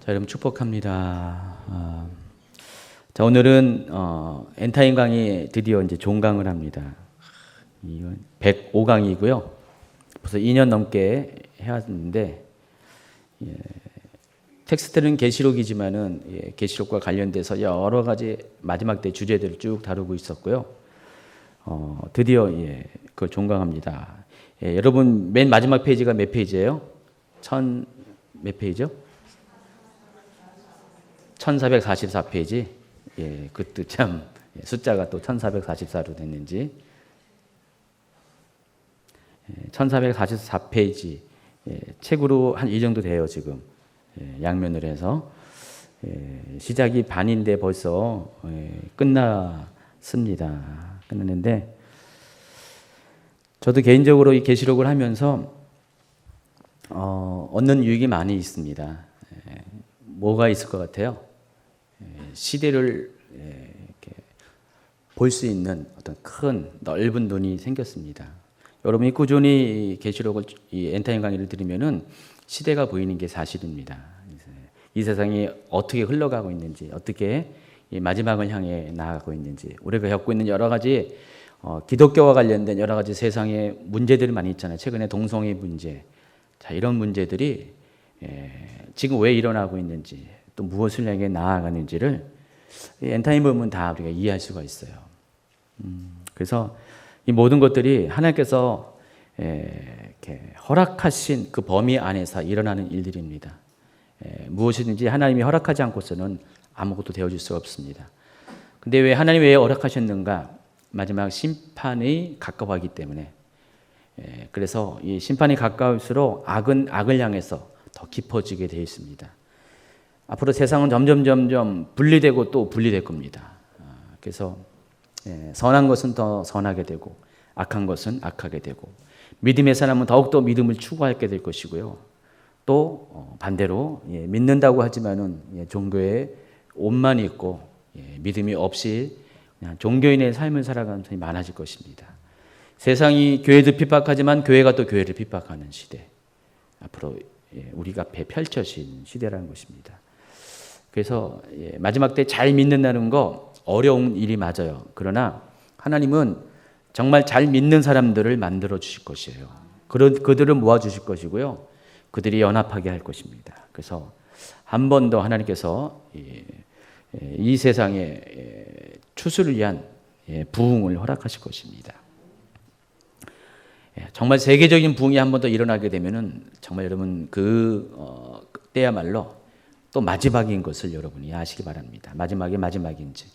자, 여러분 축복합니다. 자, 오늘은 엔타임 강의 드디어 이제 종강을 합니다. 이건 105강이고요. 벌써 2년 넘게 해왔는데, 텍스트는 계시록이지만은 계시록과 관련돼서 여러 가지 마지막 때 주제들을 쭉 다루고 있었고요. 드디어 그걸 종강합니다. 여러분 맨 마지막 페이지가 몇 페이지예요? 몇 페이지요? 1444페이지. 그것도 참 숫자가 또 1444로 됐는지. 1444페이지. 책으로 한 이 정도 돼요, 지금. 양면을 해서. 시작이 반인데 벌써 끝났습니다. 끝났는데, 저도 개인적으로 이 계시록을 하면서 얻는 유익이 많이 있습니다. 뭐가 있을 것 같아요? 시대를 볼 수 있는 어떤 큰 넓은 눈이 생겼습니다. 여러분이 꾸준히 계시록을 이 엔타임 강의를 들으면은 시대가 보이는 게 사실입니다. 이 세상이 어떻게 흘러가고 있는지, 어떻게 이 마지막을 향해 나아가고 있는지, 우리가 겪고 있는 여러 가지 기독교와 관련된 여러 가지 세상의 문제들이 많이 있잖아요. 최근에 동성애 문제, 자, 이런 문제들이 지금 왜 일어나고 있는지, 또 무엇을 향해 나아가는지를 엔타임 보면 다 우리가 이해할 수가 있어요. 그래서 이 모든 것들이 하나님께서 이렇게 허락하신 그 범위 안에서 일어나는 일들입니다. 무엇이든지 하나님이 허락하지 않고서는 아무것도 되어질 수가 없습니다. 근데 왜 하나님이 왜 허락하셨는가? 마지막 심판이 가까워하기 때문에. 그래서 이 심판이 가까울수록 악은 악을 향해서 더 깊어지게 되어 있습니다. 앞으로 세상은 점점 분리되고 또 분리될 겁니다. 그래서 선한 것은 더 선하게 되고 악한 것은 악하게 되고, 믿음의 사람은 더욱더 믿음을 추구하게 될 것이고요. 또 반대로 믿는다고 하지만은 종교에 옷만 입고 믿음이 없이 그냥 종교인의 삶을 살아가는 사람이 많아질 것입니다. 세상이 교회도 핍박하지만 교회가 또 교회를 핍박하는 시대, 앞으로 우리가 앞에 펼쳐진 시대라는 것입니다. 그래서 마지막 때 잘 믿는다는 거 어려운 일이 맞아요. 그러나 하나님은 정말 잘 믿는 사람들을 만들어 주실 것이에요. 그들을 모아 주실 것이고요. 그들이 연합하게 할 것입니다. 그래서 한 번 더 하나님께서 이 세상의 추수를 위한 부흥을 허락하실 것입니다. 정말 세계적인 부흥이 한 번 더 일어나게 되면은 정말 여러분 때야말로 또 마지막인 것을 여러분이 아시기 바랍니다. 마지막이 마지막인지.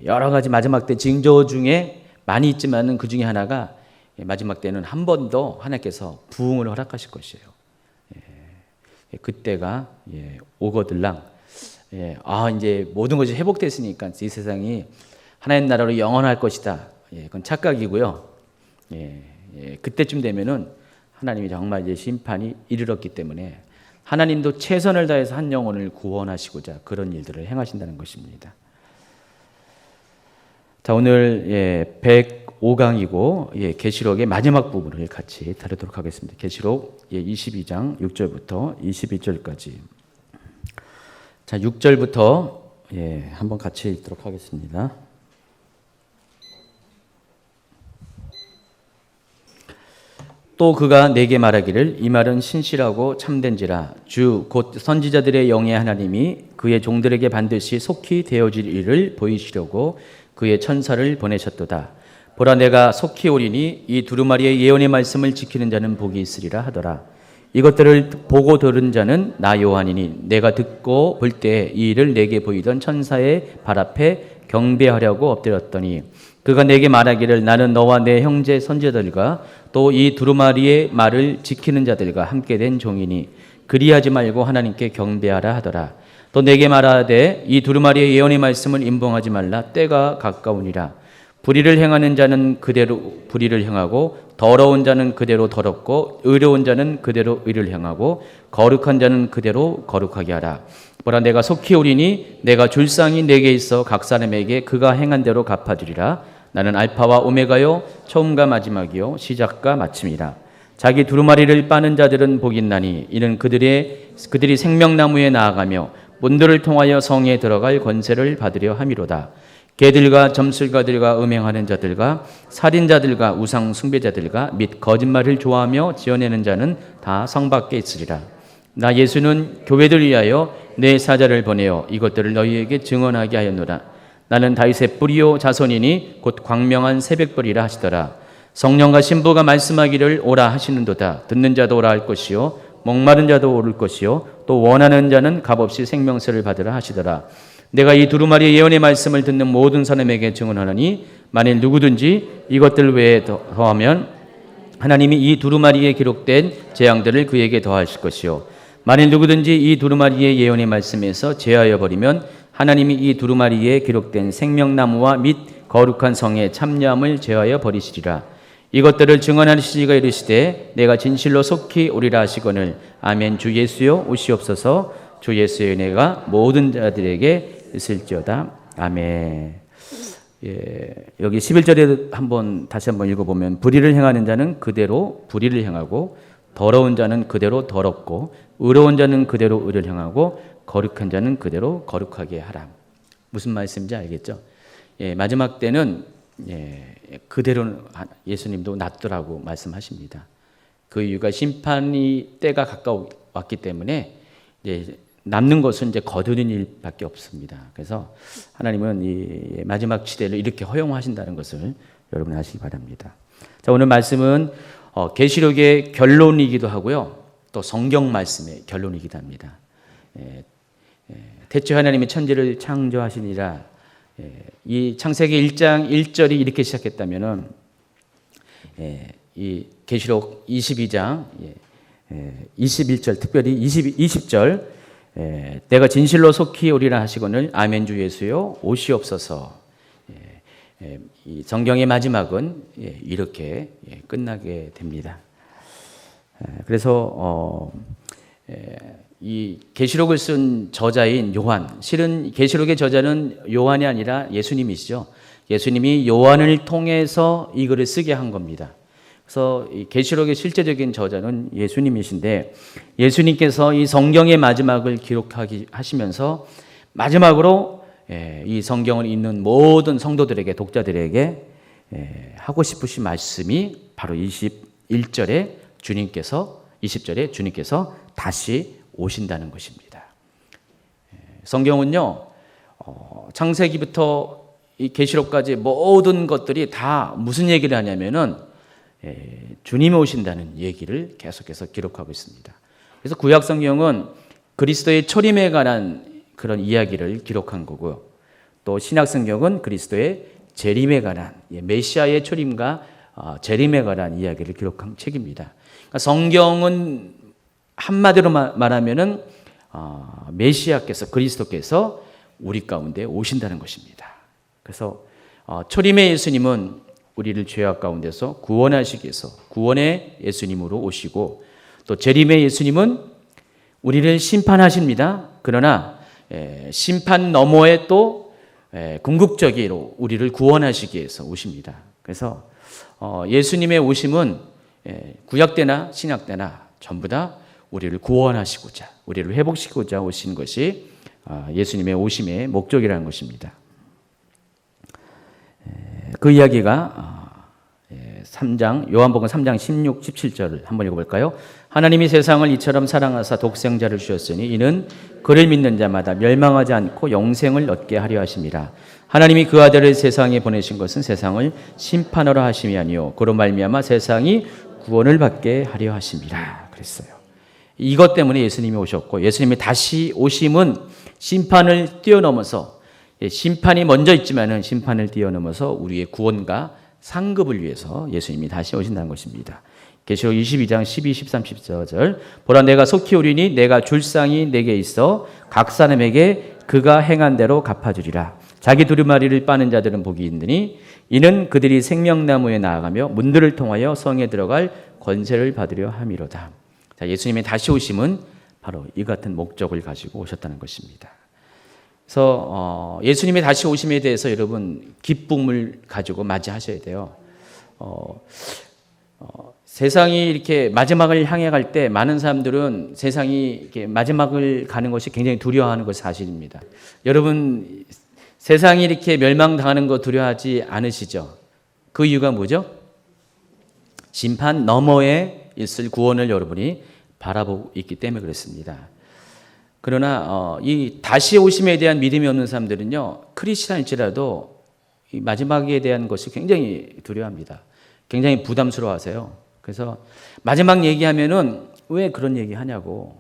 여러 가지 마지막 때 징조 중에 많이 있지만은 그 중에 하나가 마지막 때는 한 번 더 하나님께서 부흥을 허락하실 것이에요. 그때가 오거들랑 이제 모든 것이 회복됐으니까 이 세상이 하나님 나라로 영원할 것이다. 그건 착각이고요. 그때쯤 되면은 하나님이 정말 이제 심판이 이르렀기 때문에 하나님도 최선을 다해서 한 영혼을 구원하시고자 그런 일들을 행하신다는 것입니다. 자, 오늘 105강이고 계시록의 마지막 부분을 같이 다루도록 하겠습니다. 계시록 22장 6절부터 22절까지. 자, 6절부터 한번 같이 읽도록 하겠습니다. 또 그가 내게 말하기를 이 말은 신실하고 참된지라 주 곧 선지자들의 영의 하나님이 그의 종들에게 반드시 속히 되어질 일을 보이시려고 그의 천사를 보내셨도다. 보라, 내가 속히 오리니 이 두루마리의 예언의 말씀을 지키는 자는 복이 있으리라 하더라. 이것들을 보고 들은 자는 나 요한이니 내가 듣고 볼 때 이 일을 내게 보이던 천사의 발 앞에 경배하려고 엎드렸더니 그가 내게 말하기를 나는 너와 내 형제 선지자들과 또 이 두루마리의 말을 지키는 자들과 함께 된 종이니 그리하지 말고 하나님께 경배하라 하더라. 또 내게 말하되 이 두루마리의 예언의 말씀을 임봉하지 말라. 때가 가까우니라. 불의를 행하는 자는 그대로 불의를 행하고 더러운 자는 그대로 더럽고 의로운 자는 그대로 의를 행하고 거룩한 자는 그대로 거룩하게 하라. 보라, 내가 속히 오리니 내가 줄 상이 내게 있어 각 사람에게 그가 행한 대로 갚아주리라. 나는 알파와 오메가요 처음과 마지막이요 시작과 마침이라. 자기 두루마리를 빠는 자들은 복이 있나니 이는 그들이 생명나무에 나아가며 문들을 통하여 성에 들어갈 권세를 받으려 함이로다. 개들과 점술가들과 음행하는 자들과 살인자들과 우상 숭배자들과 및 거짓말을 좋아하며 지어내는 자는 다 성 밖에 있으리라. 나 예수는 교회들 위하여 내 사자를 보내어 이것들을 너희에게 증언하게 하였노라. 나는 다윗의 뿌리요 자손이니 곧 광명한 새벽벌이라 하시더라. 성령과 신부가 말씀하기를 오라 하시는도다. 듣는 자도 오라 할 것이요 목마른 자도 오를 것이요 또 원하는 자는 값없이 생명세를 받으라 하시더라. 내가 이 두루마리의 예언의 말씀을 듣는 모든 사람에게 증언하노니 만일 누구든지 이것들 외에 더하면 하나님이 이 두루마리에 기록된 재앙들을 그에게 더하실 것이요 만일 누구든지 이 두루마리의 예언의 말씀에서 제하여 버리면 하나님이 이 두루마리에 기록된 생명나무와 및 거룩한 성의 참여함을 제하여 버리시리라. 이것들을 증언하시니가 이르시되 내가 진실로 속히 오리라 하시거늘 아멘. 주 예수여 오시옵소서. 주 예수의 은혜가 모든 자들에게 있을지어다. 아멘. 예, 여기 11절에 다시 한번 읽어보면 불의를 행하는 자는 그대로 불의를 행하고 더러운 자는 그대로 더럽고 의로운 자는 그대로 의를 행하고 거룩한 자는 그대로 거룩하게 하라. 무슨 말씀인지 알겠죠? 예, 마지막 때는 그대로 예수님도 낫더라고 말씀하십니다. 그 이유가 심판이 때가 가까웠기 때문에 이제 남는 것은 이제 거두는 일밖에 없습니다. 그래서 하나님은 이 마지막 시대를 이렇게 허용하신다는 것을 여러분 아시기 바랍니다. 자, 오늘 말씀은 계시록의 결론이기도 하고요, 또 성경 말씀의 결론이기도 합니다. 태초에 하나님이 천지를 창조하시니라. 이 창세기 1장 1절이 이렇게 시작했다면은 이 계시록 22장 21절 특별히 20절 내가 진실로 속히 오리라 하시거늘 아멘. 주 예수여 오시옵소서. 이 성경의 마지막은 이렇게 끝나게 됩니다. 그래서 이 계시록을 쓴 저자인 요한, 실은 계시록의 저자는 요한이 아니라 예수님이시죠. 예수님이 요한을 통해서 이 글을 쓰게 한 겁니다. 그래서 이 계시록의 실제적인 저자는 예수님이신데 예수님께서 이 성경의 마지막을 기록하시면서 마지막으로 이 성경을 읽는 모든 성도들에게, 독자들에게 하고 싶으신 말씀이 바로 21절에 주님께서 20절에 주님께서 다시 오신다는 것입니다. 성경은요, 창세기부터 이 계시록까지 모든 것들이 다 무슨 얘기를 하냐면은 주님이 오신다는 얘기를 계속해서 기록하고 있습니다. 그래서 구약 성경은 그리스도의 초림에 관한 그런 이야기를 기록한 거고요. 또 신약 성경은 그리스도의 재림에 관한, 메시아의 초림과 재림에 관한 이야기를 기록한 책입니다. 그러니까 성경은 한마디로 말하면은 메시아께서, 그리스도께서 우리 가운데 오신다는 것입니다. 그래서 초림의 예수님은 우리를 죄악 가운데서 구원하시기 위해서 구원의 예수님으로 오시고, 또 재림의 예수님은 우리를 심판하십니다. 그러나 심판 너머에 또 궁극적으로 우리를 구원하시기 위해서 오십니다. 그래서 예수님의 오심은 구약 때나 신약 때나 전부 다 우리를 구원하시고자, 우리를 회복시키고자 오신 것이 예수님의 오심의 목적이라는 것입니다. 그 이야기가 3장, 요한복음 3장 16, 17절을 한번 읽어볼까요? 하나님이 세상을 이처럼 사랑하사 독생자를 주셨으니 이는 그를 믿는 자마다 멸망하지 않고 영생을 얻게 하려 하심이라. 하나님이 그 아들을 세상에 보내신 것은 세상을 심판하러 하심이 아니요 그로 말미암아 세상이 구원을 받게 하려 하심이라 그랬어요. 이것 때문에 예수님이 오셨고, 예수님이 다시 오심은 심판을 뛰어넘어서, 심판이 먼저 있지만은 심판을 뛰어넘어서 우리의 구원과 상급을 위해서 예수님이 다시 오신다는 것입니다. 계시록 22장 12, 13, 14절 보라 내가 속히 오리니 내가 줄 상이 내게 있어 각 사람에게 그가 행한 대로 갚아주리라. 자기 두루마리를 빠는 자들은 복이 있느니 이는 그들이 생명나무에 나아가며 문들을 통하여 성에 들어갈 권세를 받으려 함이로다. 자, 예수님의 다시 오심은 바로 이 같은 목적을 가지고 오셨다는 것입니다. 그래서 예수님의 다시 오심에 대해서 여러분 기쁨을 가지고 맞이하셔야 돼요. 세상이 이렇게 마지막을 향해 갈 때 많은 사람들은 세상이 이렇게 마지막을 가는 것이 굉장히 두려워하는 것이 사실입니다. 여러분, 세상이 이렇게 멸망당하는 거 두려워하지 않으시죠? 그 이유가 뭐죠? 심판 너머에 있을 구원을 여러분이 바라보고 있기 때문에 그렇습니다. 그러나 이 다시 오심에 대한 믿음이 없는 사람들은요, 크리스찬일지라도 이 마지막에 대한 것이 굉장히 두려워합니다. 굉장히 부담스러워하세요. 그래서 마지막 얘기하면은 왜 그런 얘기 하냐고.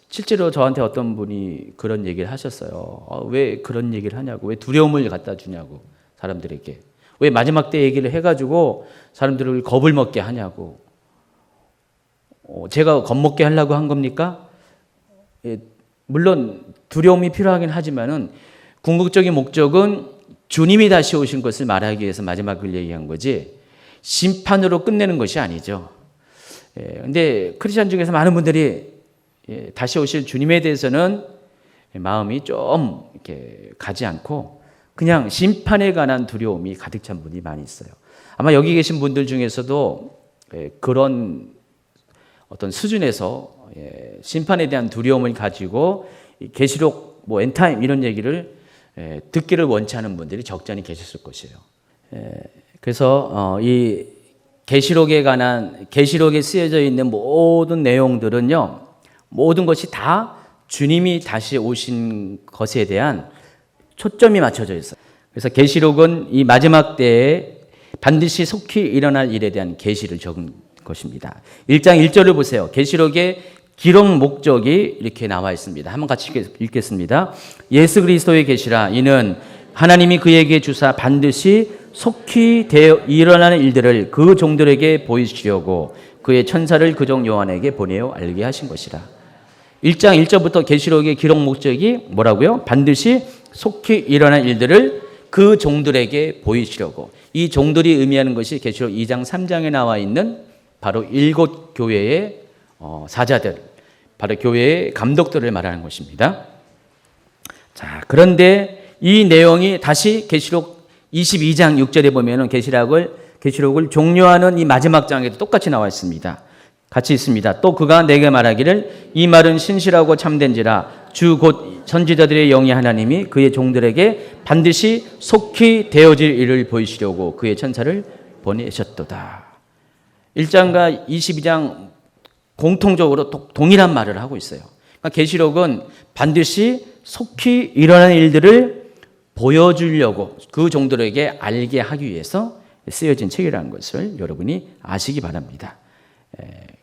실제로 저한테 어떤 분이 그런 얘기를 하셨어요. 왜 그런 얘기를 하냐고. 왜 두려움을 갖다 주냐고. 사람들에게. 왜 마지막 때 얘기를 해가지고 사람들을 겁을 먹게 하냐고. 제가 겁먹게 하려고 한 겁니까? 물론 두려움이 필요하긴 하지만은 궁극적인 목적은 주님이 다시 오신 것을 말하기 위해서 마지막을 얘기한 거지 심판으로 끝내는 것이 아니죠. 근데 크리스천 중에서 많은 분들이 다시 오실 주님에 대해서는 마음이 좀 이렇게 가지 않고 그냥 심판에 관한 두려움이 가득 찬 분이 많이 있어요. 아마 여기 계신 분들 중에서도 그런 어떤 수준에서 심판에 대한 두려움을 가지고 계시록 뭐 엔타임 이런 얘기를 듣기를 원치 않은 분들이 적잖이 계셨을 것이에요. 그래서 이 계시록에 관한 계시록에 쓰여져 있는 모든 내용들은요, 모든 것이 다 주님이 다시 오신 것에 대한 초점이 맞춰져 있어요. 그래서 계시록은 이 마지막 때에 반드시 속히 일어날 일에 대한 계시를 적은 것입니다. 1장 1절을 보세요. 계시록의 기록 목적이 이렇게 나와 있습니다. 한번 같이 읽겠습니다. 예수 그리스도의 계시라. 이는 하나님이 그에게 주사 반드시 속히 일어나는 일들을 그 종들에게 보이시려고 그의 천사를 그 종 요한에게 보내어 알게 하신 것이라. 1장 1절부터 계시록의 기록 목적이 뭐라고요? 반드시 속히 일어날 일들을 그 종들에게 보이시려고. 이 종들이 의미하는 것이 계시록 2장 3장에 나와 있는 바로 7 교회의 사자들, 바로 교회의 감독들을 말하는 것입니다. 자, 그런데 이 내용이 다시 계시록 22장 6절에 보면은 계시록을 종료하는 이 마지막 장에도 똑같이 나와 있습니다. 같이 있습니다. 또 그가 내게 말하기를 이 말은 신실하고 참된지라 주 곧 선지자들의 영이 하나님이 그의 종들에게 반드시 속히 되어질 일을 보이시려고 그의 천사를 보내셨도다. 1장과 22장 공통적으로 동일한 말을 하고 있어요. 그러니까 계시록은 반드시 속히 일어나는 일들을 보여주려고 그 종들에게 알게 하기 위해서 쓰여진 책이라는 것을 여러분이 아시기 바랍니다.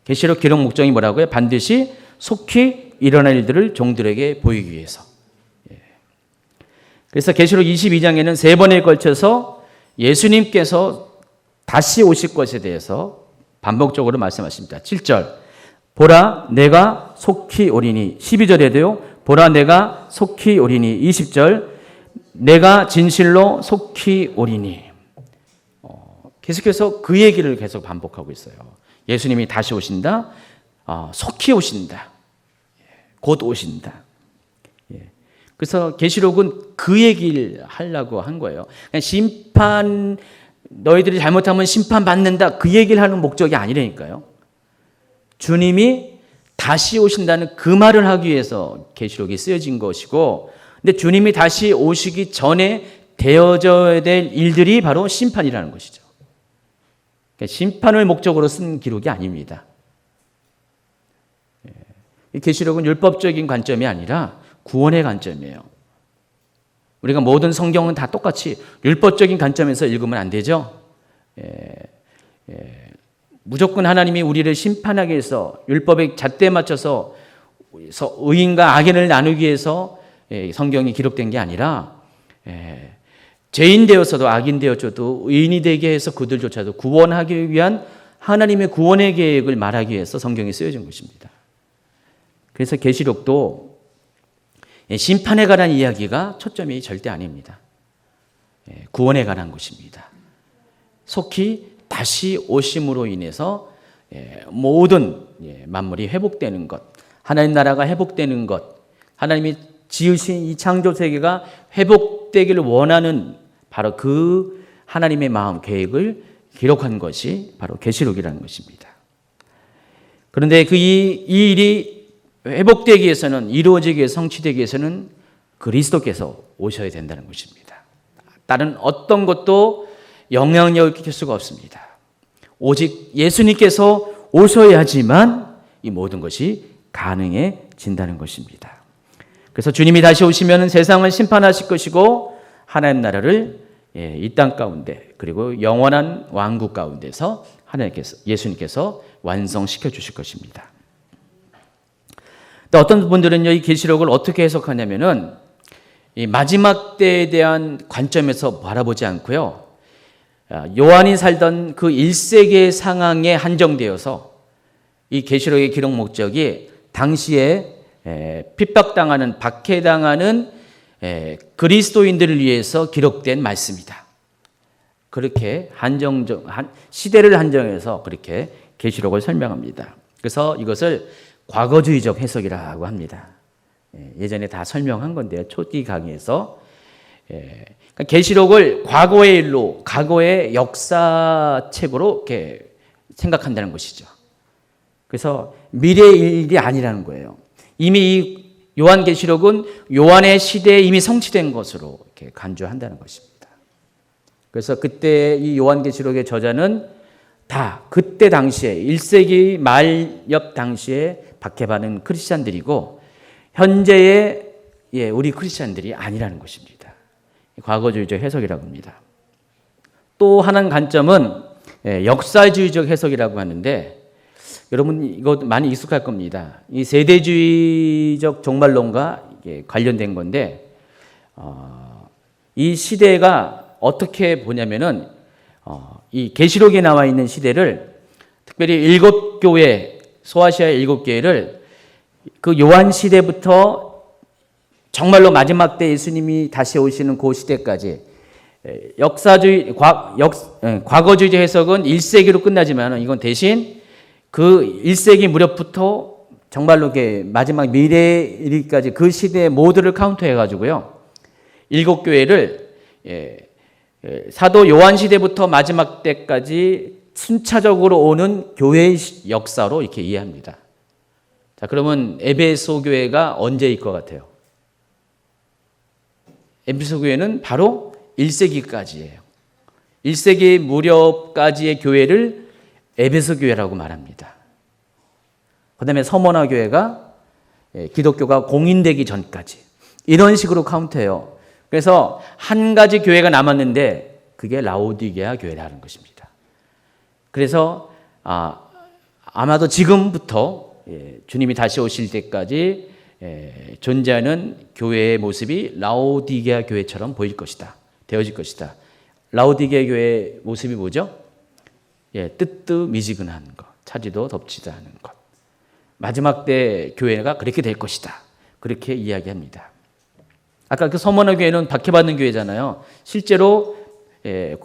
계시록 기록 목적이 뭐라고요? 반드시 속히 일어날 일들을 종들에게 보이기 위해서. 그래서 계시록 22장에는 3번에 걸쳐서 예수님께서 다시 오실 것에 대해서 반복적으로 말씀하십니다. 7절 보라 내가 속히 오리니. 12절에도요. 보라 내가 속히 오리니. 20절 내가 진실로 속히 오리니. 계속해서 그 얘기를 계속 반복하고 있어요. 예수님이 다시 오신다. 속히 오신다. 곧 오신다. 그래서 계시록은 그 얘기를 하려고 한 거예요. 그냥 심판, 너희들이 잘못하면 심판받는다. 그 얘기를 하는 목적이 아니라니까요. 주님이 다시 오신다는 그 말을 하기 위해서 계시록이 쓰여진 것이고, 근데 주님이 다시 오시기 전에 되어져야 될 일들이 바로 심판이라는 것이죠. 그러니까 심판을 목적으로 쓴 기록이 아닙니다. 이 계시록은 율법적인 관점이 아니라 구원의 관점이에요. 우리가 모든 성경은 다 똑같이 율법적인 관점에서 읽으면 안 되죠. 무조건 하나님이 우리를 심판하기 위해서 율법의 잣대에 맞춰서 의인과 악인을 나누기 위해서 성경이 기록된 게 아니라 죄인 되어서도 악인 되어서도 의인이 되게 해서 그들조차도 구원하기 위한 하나님의 구원의 계획을 말하기 위해서 성경이 쓰여진 것입니다. 그래서 계시록도 심판에 관한 이야기가 초점이 절대 아닙니다. 구원에 관한 것입니다. 속히 다시 오심으로 인해서 모든 만물이 회복되는 것, 하나님 나라가 회복되는 것, 하나님이 지으신 이 창조 세계가 회복되기를 원하는 바로 그 하나님의 마음 계획을 기록한 것이 바로 계시록이라는 것입니다. 그런데 이 일이 회복되기 위해서는, 이루어지기 위해서, 성취되기 위해서는 그리스도께서 오셔야 된다는 것입니다. 다른 어떤 것도 영향력을 끼칠 수가 없습니다. 오직 예수님께서 오셔야지만 이 모든 것이 가능해진다는 것입니다. 그래서 주님이 다시 오시면 세상을 심판하실 것이고 하나님 나라를 이 땅 가운데 그리고 영원한 왕국 가운데서 예수님께서 완성시켜 주실 것입니다. 또 어떤 분들은요, 이 계시록을 어떻게 해석하냐면은 이 마지막 때에 대한 관점에서 바라보지 않고요, 요한이 살던 그 1세기의 상황에 한정되어서 이 계시록의 기록 목적이 당시에 핍박당하는, 박해당하는 그리스도인들을 위해서 기록된 말씀이다. 그렇게 시대를 한정해서 그렇게 계시록을 설명합니다. 그래서 이것을 과거주의적 해석이라고 합니다. 예전에 다 설명한 건데요, 초기 강의에서. 그러니까 계시록을 과거의 일로, 과거의 역사책으로 이렇게 생각한다는 것이죠. 그래서 미래의 일이 아니라는 거예요. 이미 이 요한계시록은 요한의 시대에 이미 성취된 것으로 이렇게 간주한다는 것입니다. 그래서 그때 이 요한계시록의 저자는 다 그때 당시에 1세기 말 옆 당시에 박해받은 크리스찬들이고 현재의 우리 크리스찬들이 아니라는 것입니다. 과거주의적 해석이라고 합니다. 또 하나의 관점은 역사주의적 해석이라고 하는데, 여러분 이거 많이 익숙할 겁니다. 이 세대주의적 종말론과 관련된 건데, 이 시대가 어떻게 보냐면은 이 계시록에 나와 있는 시대를, 특별히 7교회, 소아시아의 7교회를 그 요한 시대부터 정말로 마지막 때 예수님이 다시 오시는 그 시대까지, 과거주의적 해석은 1세기로 끝나지만 이건 대신 그 1세기 무렵부터 정말로 마지막 미래까지 그 시대의 모두를 카운트해 가지고요, 7교회를 사도 요한 시대부터 마지막 때까지 순차적으로 오는 교회의 역사로 이렇게 이해합니다. 자, 그러면 에베소 교회가 언제일 것 같아요? 에베소 교회는 바로 1세기까지예요. 1세기 무렵까지의 교회를 에베소 교회라고 말합니다. 그 다음에 서머나 교회가 기독교가 공인되기 전까지, 이런 식으로 카운트해요. 그래서 한 가지 교회가 남았는데 그게 라오디게아 교회라는 것입니다. 그래서 아마도 지금부터 주님이 다시 오실 때까지 존재하는 교회의 모습이 라오디게아 교회처럼 보일 것이다, 되어질 것이다. 라오디게아 교회의 모습이 뭐죠? 뜨뜻미지근한 것, 차지도 덥지도 않은 것. 마지막 때 교회가 그렇게 될 것이다, 그렇게 이야기합니다. 아까 그 서머나 교회는 박해받는 교회잖아요. 실제로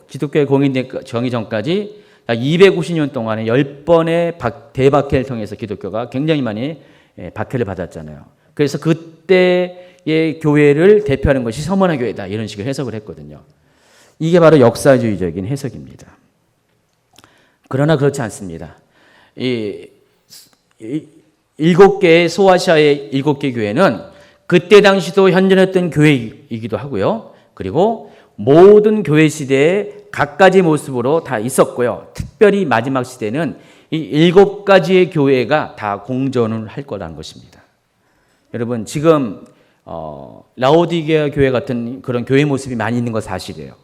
기독교의 공인되기 전까지 250년 동안에 10번의 대박해를 통해서 기독교가 굉장히 많이 박해를 받았잖아요. 그래서 그때의 교회를 대표하는 것이 서머나 교회다, 이런 식으로 해석을 했거든요. 이게 바로 역사주의적인 해석입니다. 그러나 그렇지 않습니다. 이 7개의 소아시아의 7개 교회는 그때 당시도 현존했던 교회이기도 하고요. 그리고 모든 교회 시대에 각가지 모습으로 다 있었고요. 특별히 마지막 시대는 이 7가지의 교회가 다 공존을 할 거라는 것입니다. 여러분, 지금 라오디게아 교회 같은 그런 교회 모습이 많이 있는 건 사실이에요.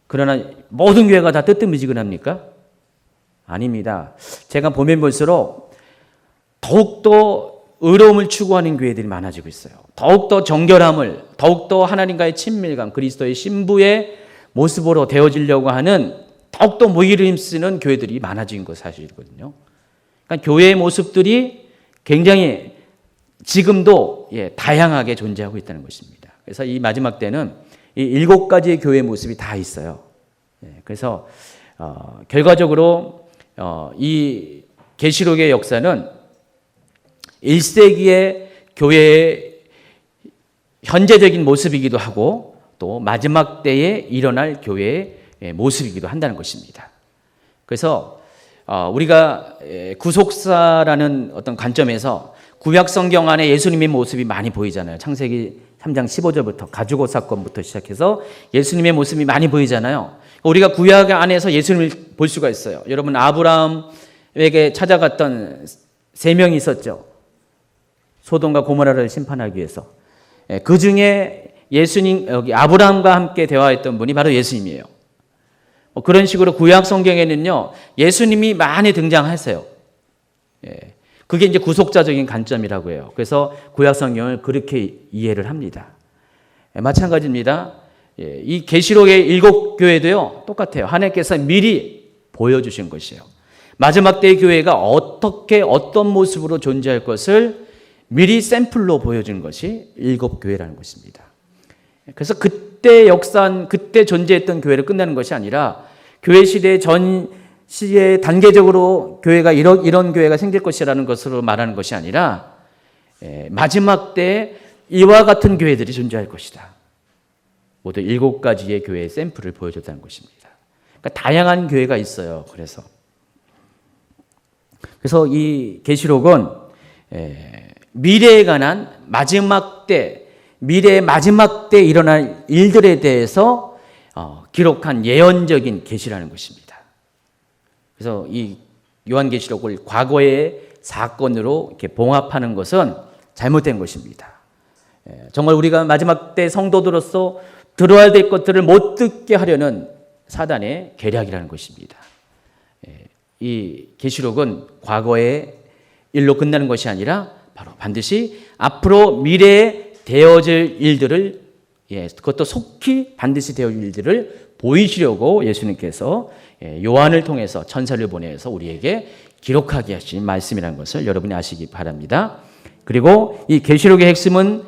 그러나 모든 교회가 다 뜨뜻미지근합니까? 아닙니다. 제가 보면 볼수록 더욱더 의로움을 추구하는 교회들이 많아지고 있어요. 더욱더 정결함을, 더욱더 하나님과의 친밀감, 그리스도의 신부의 모습으로 되어지려고 하는 더욱더 모이를 힘쓰는 교회들이 많아진 것 사실이거든요. 그러니까 교회의 모습들이 굉장히 지금도 다양하게 존재하고 있다는 것입니다. 그래서 이 마지막 때는 이 7가지의 교회의 모습이 다 있어요. 그래서 결과적으로 이 계시록의 역사는 1세기의 교회의 현재적인 모습이기도 하고 또 마지막 때에 일어날 교회의 모습이기도 한다는 것입니다. 그래서 우리가 구속사라는 어떤 관점에서 구약 성경 안에 예수님의 모습이 많이 보이잖아요. 창세기 3장 15절부터 가죽옷 사건부터 시작해서 예수님의 모습이 많이 보이잖아요. 우리가 구약 안에서 예수님을 볼 수가 있어요. 여러분, 아브라함에게 찾아갔던 3명이 있었죠. 소돔과 고모라를 심판하기 위해서. 그 중에 여기 아브라함과 함께 대화했던 분이 바로 예수님이에요. 그런 식으로 구약 성경에는요, 예수님이 많이 등장하세요. 그게 이제 구속자적인 관점이라고 해요. 그래서 구약 성경을 그렇게 이해를 합니다. 마찬가지입니다. 이 계시록의 7교회도요, 똑같아요. 하나님께서 미리 보여주신 것이에요. 마지막 때의 교회가 어떤 모습으로 존재할 것을 미리 샘플로 보여준 것이 7교회라는 것입니다. 그래서 그때 역사한, 그때 존재했던 교회를 끝내는 것이 아니라 교회 시대 전 시에 단계적으로 교회가 이런 교회가 생길 것이라는 것으로 말하는 것이 아니라 마지막 때 이와 같은 교회들이 존재할 것이다. 모두 7가지의 교회의 샘플을 보여줬다는 것입니다. 그러니까 다양한 교회가 있어요. 그래서 이 계시록은 미래에 관한 미래의 마지막 때 일어날 일들에 대해서 기록한 예언적인 계시라는 것입니다. 그래서 이 요한계시록을 과거의 사건으로 이렇게 봉합하는 것은 잘못된 것입니다. 정말 우리가 마지막 때 성도들로서 들어야 될 것들을 못 듣게 하려는 사단의 계략이라는 것입니다. 이 계시록은 과거의 일로 끝나는 것이 아니라 바로 반드시 앞으로 미래에 되어질 일들을, 그것도 속히 반드시 되어질 일들을 보이시려고 예수님께서 요한을 통해서 천사를 보내서 우리에게 기록하게 하신 말씀이라는 것을 여러분이 아시기 바랍니다. 그리고 이 계시록의 핵심은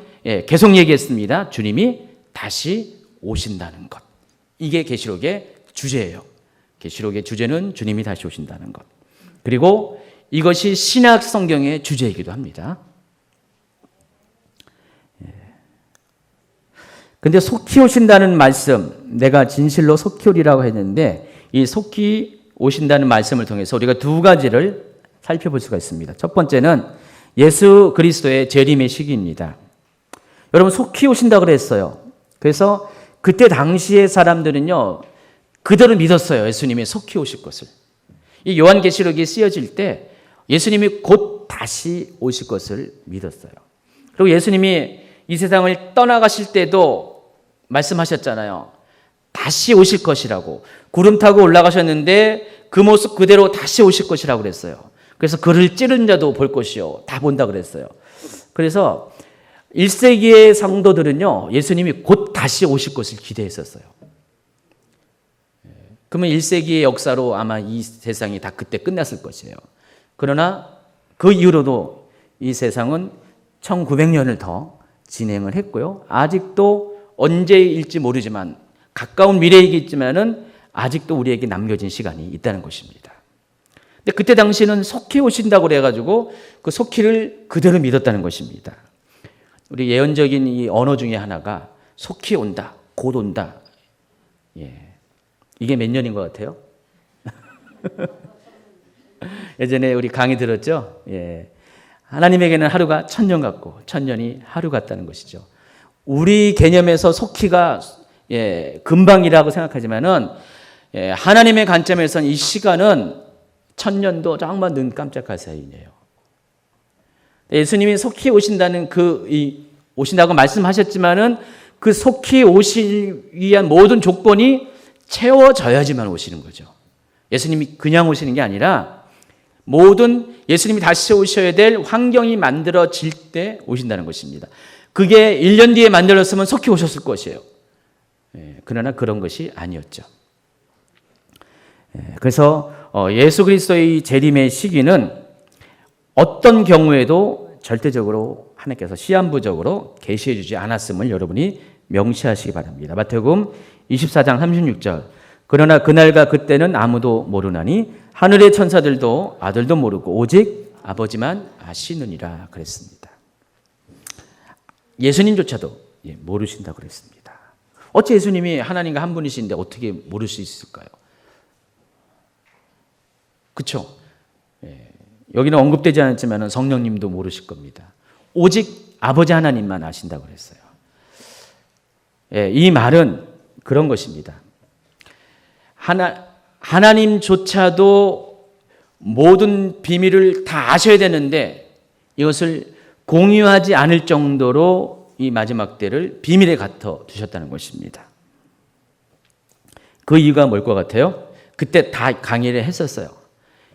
계속 얘기했습니다. 주님이 다시 오신다는 것. 이게 계시록의 주제예요. 계시록의 주제는 주님이 다시 오신다는 것. 그리고 이것이 신약 성경의 주제이기도 합니다. 근데 속히 오신다는 말씀, 내가 진실로 속히 오리라고 했는데 이 속히 오신다는 말씀을 통해서 우리가 2가지를 살펴볼 수가 있습니다. 첫 번째는 예수 그리스도의 재림의 시기입니다. 여러분, 속히 오신다고 그랬어요. 그래서 그때 당시의 사람들은요, 그대로 믿었어요. 예수님이 속히 오실 것을. 이 요한계시록이 쓰여질 때 예수님이 곧 다시 오실 것을 믿었어요. 그리고 예수님이 이 세상을 떠나가실 때도 말씀하셨잖아요. 다시 오실 것이라고. 구름 타고 올라가셨는데 그 모습 그대로 다시 오실 것이라고 그랬어요. 그래서 그를 찌른 자도 볼 것이요. 다 본다 그랬어요. 그래서 1세기의 성도들은요, 예수님이 곧 다시 오실 것을 기대했었어요. 그러면 1세기의 역사로 아마 이 세상이 다 그때 끝났을 것이에요. 그러나 그 이후로도 이 세상은 1900년을 더 진행을 했고요. 아직도 언제일지 모르지만 가까운 미래이겠지만은 아직도 우리에게 남겨진 시간이 있다는 것입니다. 근데 그때 당시는 속히 오신다고 그래가지고 그 속히를 그대로 믿었다는 것입니다. 우리 예언적인 이 언어 중에 하나가 속히 온다, 곧 온다. 이게 몇 년인 것 같아요? 예전에 우리 강의 들었죠? 하나님에게는 하루가 1000년 같고 1000년이 하루 같다는 것이죠. 우리 개념에서 속히가 금방이라고 생각하지만은 하나님의 관점에서는 이 시간은 1000년도 정말 눈 깜짝할 사이네요. 예수님이 속히 오신다는 오신다고 말씀하셨지만은 그 속히 오실 위한 모든 조건이 채워져야지만 오시는 거죠. 예수님이 그냥 오시는 게 아니라 모든 예수님이 다시 오셔야 될 환경이 만들어질 때 오신다는 것입니다. 그게 1년 뒤에 만들었으면 속히 오셨을 것이에요. 그러나 그런 것이 아니었죠. 그래서 예수 그리스도의 재림의 시기는 어떤 경우에도 절대적으로 하나님께서 시한부적으로 계시해 주지 않았음을 여러분이 명시하시기 바랍니다. 마태복음 24장 36절. 그러나 그날과 그때는 아무도 모르나니 하늘의 천사들도 아들도 모르고 오직 아버지만 아시느니라 그랬습니다. 예수님조차도 모르신다고 그랬습니다. 어째 예수님이 하나님과 한 분이신데 어떻게 모를 수 있을까요? 그렇죠? 여기는 언급되지 않았지만 성령님도 모르실 겁니다. 오직 아버지 하나님만 아신다고 그랬어요. 이 말은 그런 것입니다. 하나님조차도 모든 비밀을 다 아셔야 되는데 이것을 공유하지 않을 정도로 이 마지막 때를 비밀에 갖다 두셨다는 것입니다. 그 이유가 뭘 것 같아요? 그때 다 강의를 했었어요.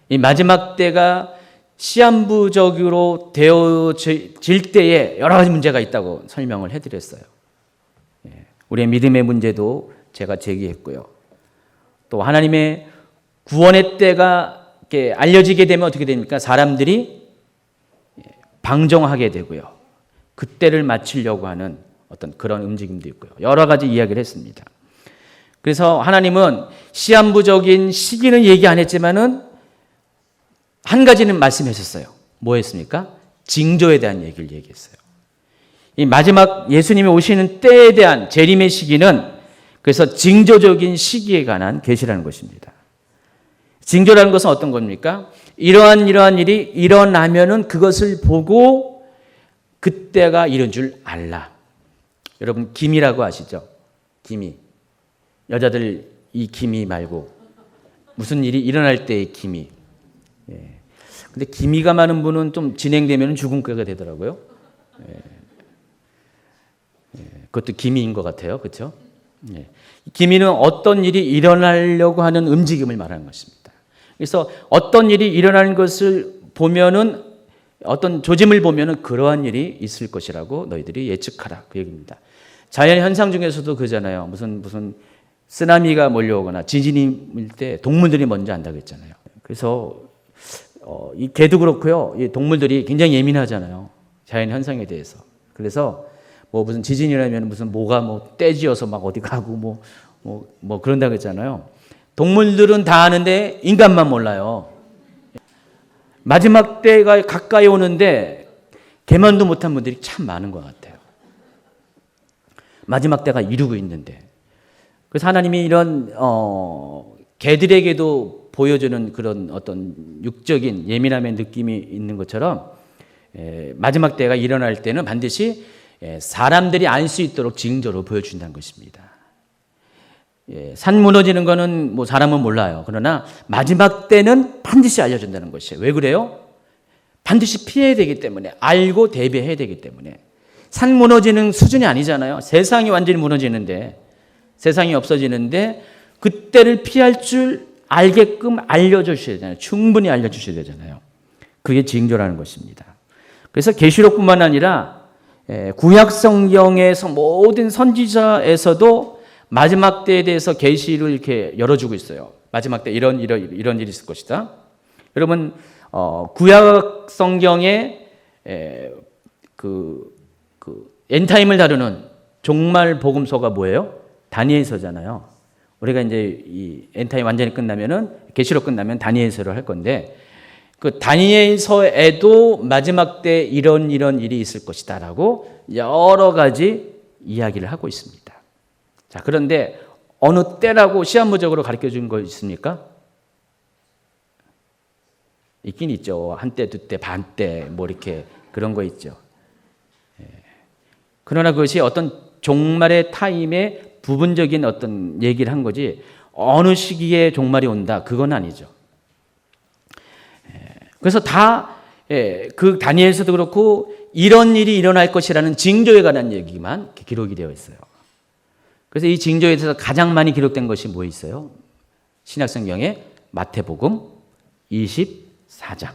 이 마지막 때가 시한부적으로 되어질 때에 여러 가지 문제가 있다고 설명을 해드렸어요. 우리의 믿음의 문제도 제가 제기했고요. 또 하나님의 구원의 때가 이렇게 알려지게 되면 어떻게 됩니까? 사람들이 방종하게 되고요. 그때를 맞추려고 하는 어떤 그런 움직임도 있고요. 여러 가지 이야기를 했습니다. 그래서 하나님은 시한부적인 시기는 얘기 안 했지만은 한 가지는 말씀하셨어요. 뭐 했습니까? 징조에 대한 얘기를 얘기했어요. 이 마지막 예수님이 오시는 때에 대한 재림의 시기는 그래서 징조적인 시기에 관한 계시라는 것입니다. 징조라는 것은 어떤 겁니까? 이러한 일이 일어나면은 그것을 보고 그때가 이런 줄 알라. 여러분 기미라고 아시죠? 기미. 여자들 이 기미 말고 무슨 일이 일어날 때의 기미. 근데 기미가 많은 분은 좀 진행되면 죽음꾀가 되더라고요. 그것도 기미인 것 같아요. 그렇죠? 기미는 어떤 일이 일어나려고 하는 움직임을 말하는 것입니다. 그래서 어떤 일이 일어나는 것을 보면은 어떤 조짐을 보면은 그러한 일이 있을 것이라고 너희들이 예측하라. 그 얘기입니다. 자연 현상 중에서도 그잖아요. 무슨 쓰나미가 몰려오거나 지진이 일 때 동물들이 먼저 안다고 했잖아요. 그래서 이 개도 그렇고요. 이 동물들이 굉장히 예민하잖아요. 자연 현상에 대해서. 그래서 뭐 무슨 지진이라면 무슨 뭐가 뭐 떼지어서 막 어디 가고 뭐 그런다고 했잖아요. 동물들은 다 아는데 인간만 몰라요. 마지막 때가 가까이 오는데 개만도 못한 분들이 참 많은 것 같아요. 마지막 때가 이루고 있는데. 그래서 하나님이 이런 개들에게도 보여주는 그런 어떤 육적인 예민함의 느낌이 있는 것처럼 마지막 때가 일어날 때는 반드시 사람들이 알 수 있도록 징조로 보여준다는 것입니다. 산 무너지는 거는 뭐 사람은 몰라요. 그러나 마지막 때는 반드시 알려준다는 것이에요. 왜 그래요? 반드시 피해야 되기 때문에, 알고 대비해야 되기 때문에. 산 무너지는 수준이 아니잖아요. 세상이 완전히 무너지는데, 세상이 없어지는데 그때를 피할 줄 알게끔 알려주셔야 되잖아요. 충분히 알려주셔야 되잖아요. 그게 징조라는 것입니다. 그래서 계시록뿐만 아니라 구약 성경에서 모든 선지자에서도 마지막 때에 대해서 계시를 이렇게 열어주고 있어요. 마지막 때 이런 일이 있을 것이다. 여러분 구약 성경에 그 엔타임을 다루는 종말 복음서가 뭐예요? 다니엘서잖아요. 우리가 이제 이 엔타임 완전히 끝나면은 계시록 끝나면 다니엘서를 할 건데 그 다니엘서에도 마지막 때 이런 일이 있을 것이다라고 여러 가지 이야기를 하고 있습니다. 자, 그런데 어느 때라고 시한부적으로 가르쳐 준 거 있습니까? 있긴 있죠. 한때, 두때, 반때 뭐 이렇게 그런 거 있죠. 그러나 그것이 어떤 종말의 타임에 부분적인 어떤 얘기를 한 거지 어느 시기에 종말이 온다 그건 아니죠. 그래서 다 그 다니엘서도 그렇고 이런 일이 일어날 것이라는 징조에 관한 얘기만 기록이 되어 있어요. 그래서 이 징조에 대해서 가장 많이 기록된 것이 뭐 있어요? 신약성경에 마태복음 24장.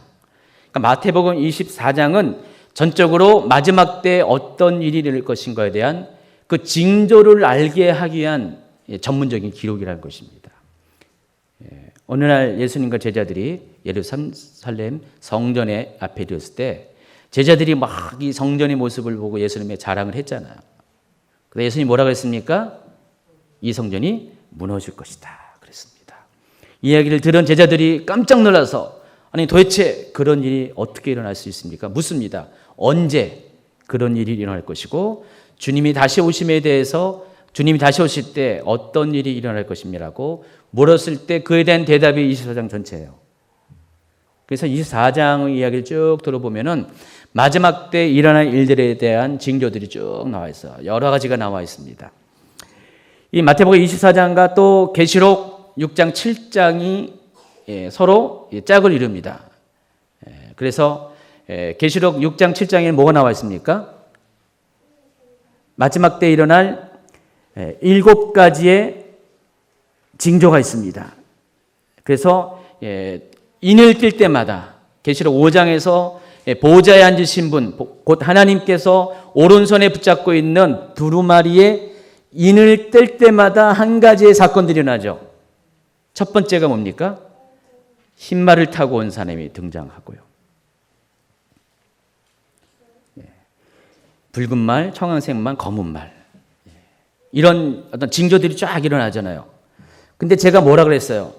그러니까 마태복음 24장은 전적으로 마지막 때 어떤 일이 일어날 것인가에 대한 그 징조를 알게 하기 위한 전문적인 기록이라는 것입니다. 어느 날 예수님과 제자들이 예루살렘 성전에 앞에 이르렀을 때 제자들이 막 이 성전의 모습을 보고 예수님의 자랑을 했잖아요. 그래서 예수님이 뭐라고 했습니까? 이 성전이 무너질 것이다 그랬습니다. 이 이야기를 들은 제자들이 깜짝 놀라서 아니 도대체 그런 일이 어떻게 일어날 수 있습니까? 묻습니다. 언제 그런 일이 일어날 것이고 주님이 다시 오심에 대해서 주님이 다시 오실 때 어떤 일이 일어날 것입니다라고 물었을 때 그에 대한 대답이 24장 전체예요. 그래서 24장의 이야기를 쭉 들어보면은 마지막 때 일어날 일들에 대한 징조들이 쭉 나와 있어요. 여러 가지가 나와 있습니다. 이 마태복음 24장과 또 계시록 6장, 7장이 서로 짝을 이룹니다. 그래서 계시록 6장, 7장에 뭐가 나와 있습니까? 마지막 때 일어날 7가지의 징조가 있습니다. 그래서 인을 뜰 때마다 계시록 5장에서 보좌에 앉으신 분, 곧 하나님께서 오른손에 붙잡고 있는 두루마리에 인을 뜰 때마다 한 가지의 사건들이 일어나죠. 첫 번째가 뭡니까? 흰말을 타고 온 사람이 등장하고요. 붉은 말, 청황색 말, 검은 말. 이런 어떤 징조들이 쫙 일어나잖아요. 근데 제가 뭐라 그랬어요?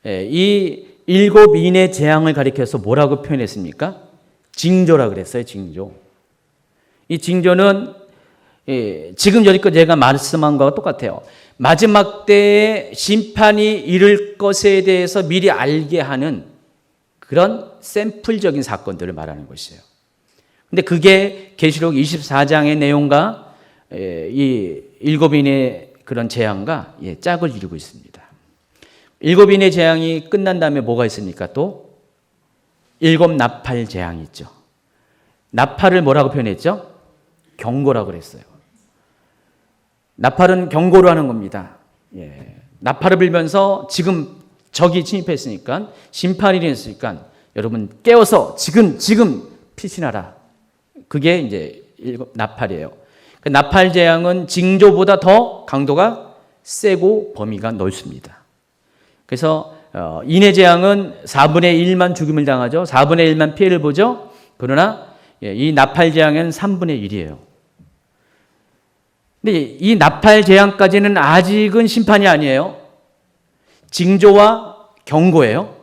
이 7인의 재앙을 가리켜서 뭐라고 표현했습니까? 징조라 그랬어요. 징조. 이 징조는 지금 여기껏 제가 말씀한 거와 똑같아요. 마지막 때에 심판이 이를 것에 대해서 미리 알게 하는 그런 샘플적인 사건들을 말하는 것이에요. 근데 그게 계시록 24장의 내용과 이 7인의 그런 재앙과 짝을 이루고 있습니다. 7인의 재앙이 끝난 다음에 뭐가 있습니까? 또 7 나팔 재앙이 있죠. 나팔을 뭐라고 표현했죠? 경고라고 그랬어요. 나팔은 경고를 하는 겁니다. 나팔을 불면서 지금 적이 침입했으니까, 심판이 일어났으니까 여러분 깨워서 지금 피신하라. 그게 이제 나팔이에요. 그 나팔 재앙은 징조보다 더 강도가 세고 범위가 넓습니다. 그래서 인의 재앙은 4분의 1만 죽임을 당하죠. 4분의 1만 피해를 보죠. 그러나 이 나팔 재앙은 3분의 1이에요. 근데 이 나팔 재앙까지는 아직은 심판이 아니에요. 징조와 경고예요.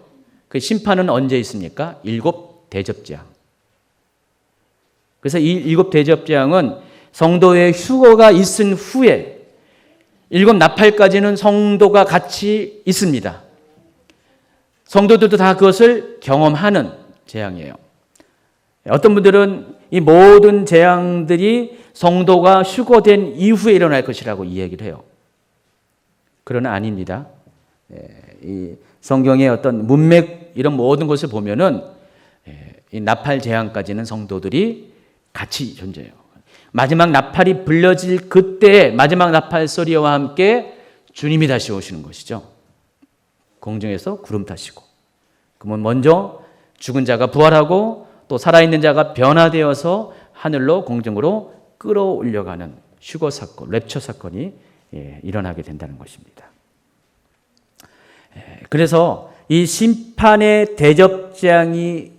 그 심판은 언제 있습니까? 7 대접재앙. 그래서 이 7 대접재앙은 성도의 휴거가 있은 후에 7 나팔까지는 성도가 같이 있습니다. 성도들도 다 그것을 경험하는 재앙이에요. 어떤 분들은 이 모든 재앙들이 성도가 휴거된 이후에 일어날 것이라고 이야기를 해요. 그러나 아닙니다. 이 성경의 어떤 문맥 이런 모든 것을 보면은 이 나팔 재앙까지는 성도들이 같이 존재해요. 마지막 나팔이 불려질 그때 마지막 나팔 소리와 함께 주님이 다시 오시는 것이죠. 공중에서 구름 타시고. 그러면 먼저 죽은 자가 부활하고 또 살아있는 자가 변화되어서 하늘로 공중으로 끌어올려가는 휴거 사건, 랩처 사건이 일어나게 된다는 것입니다. 그래서 이 심판의 대접장이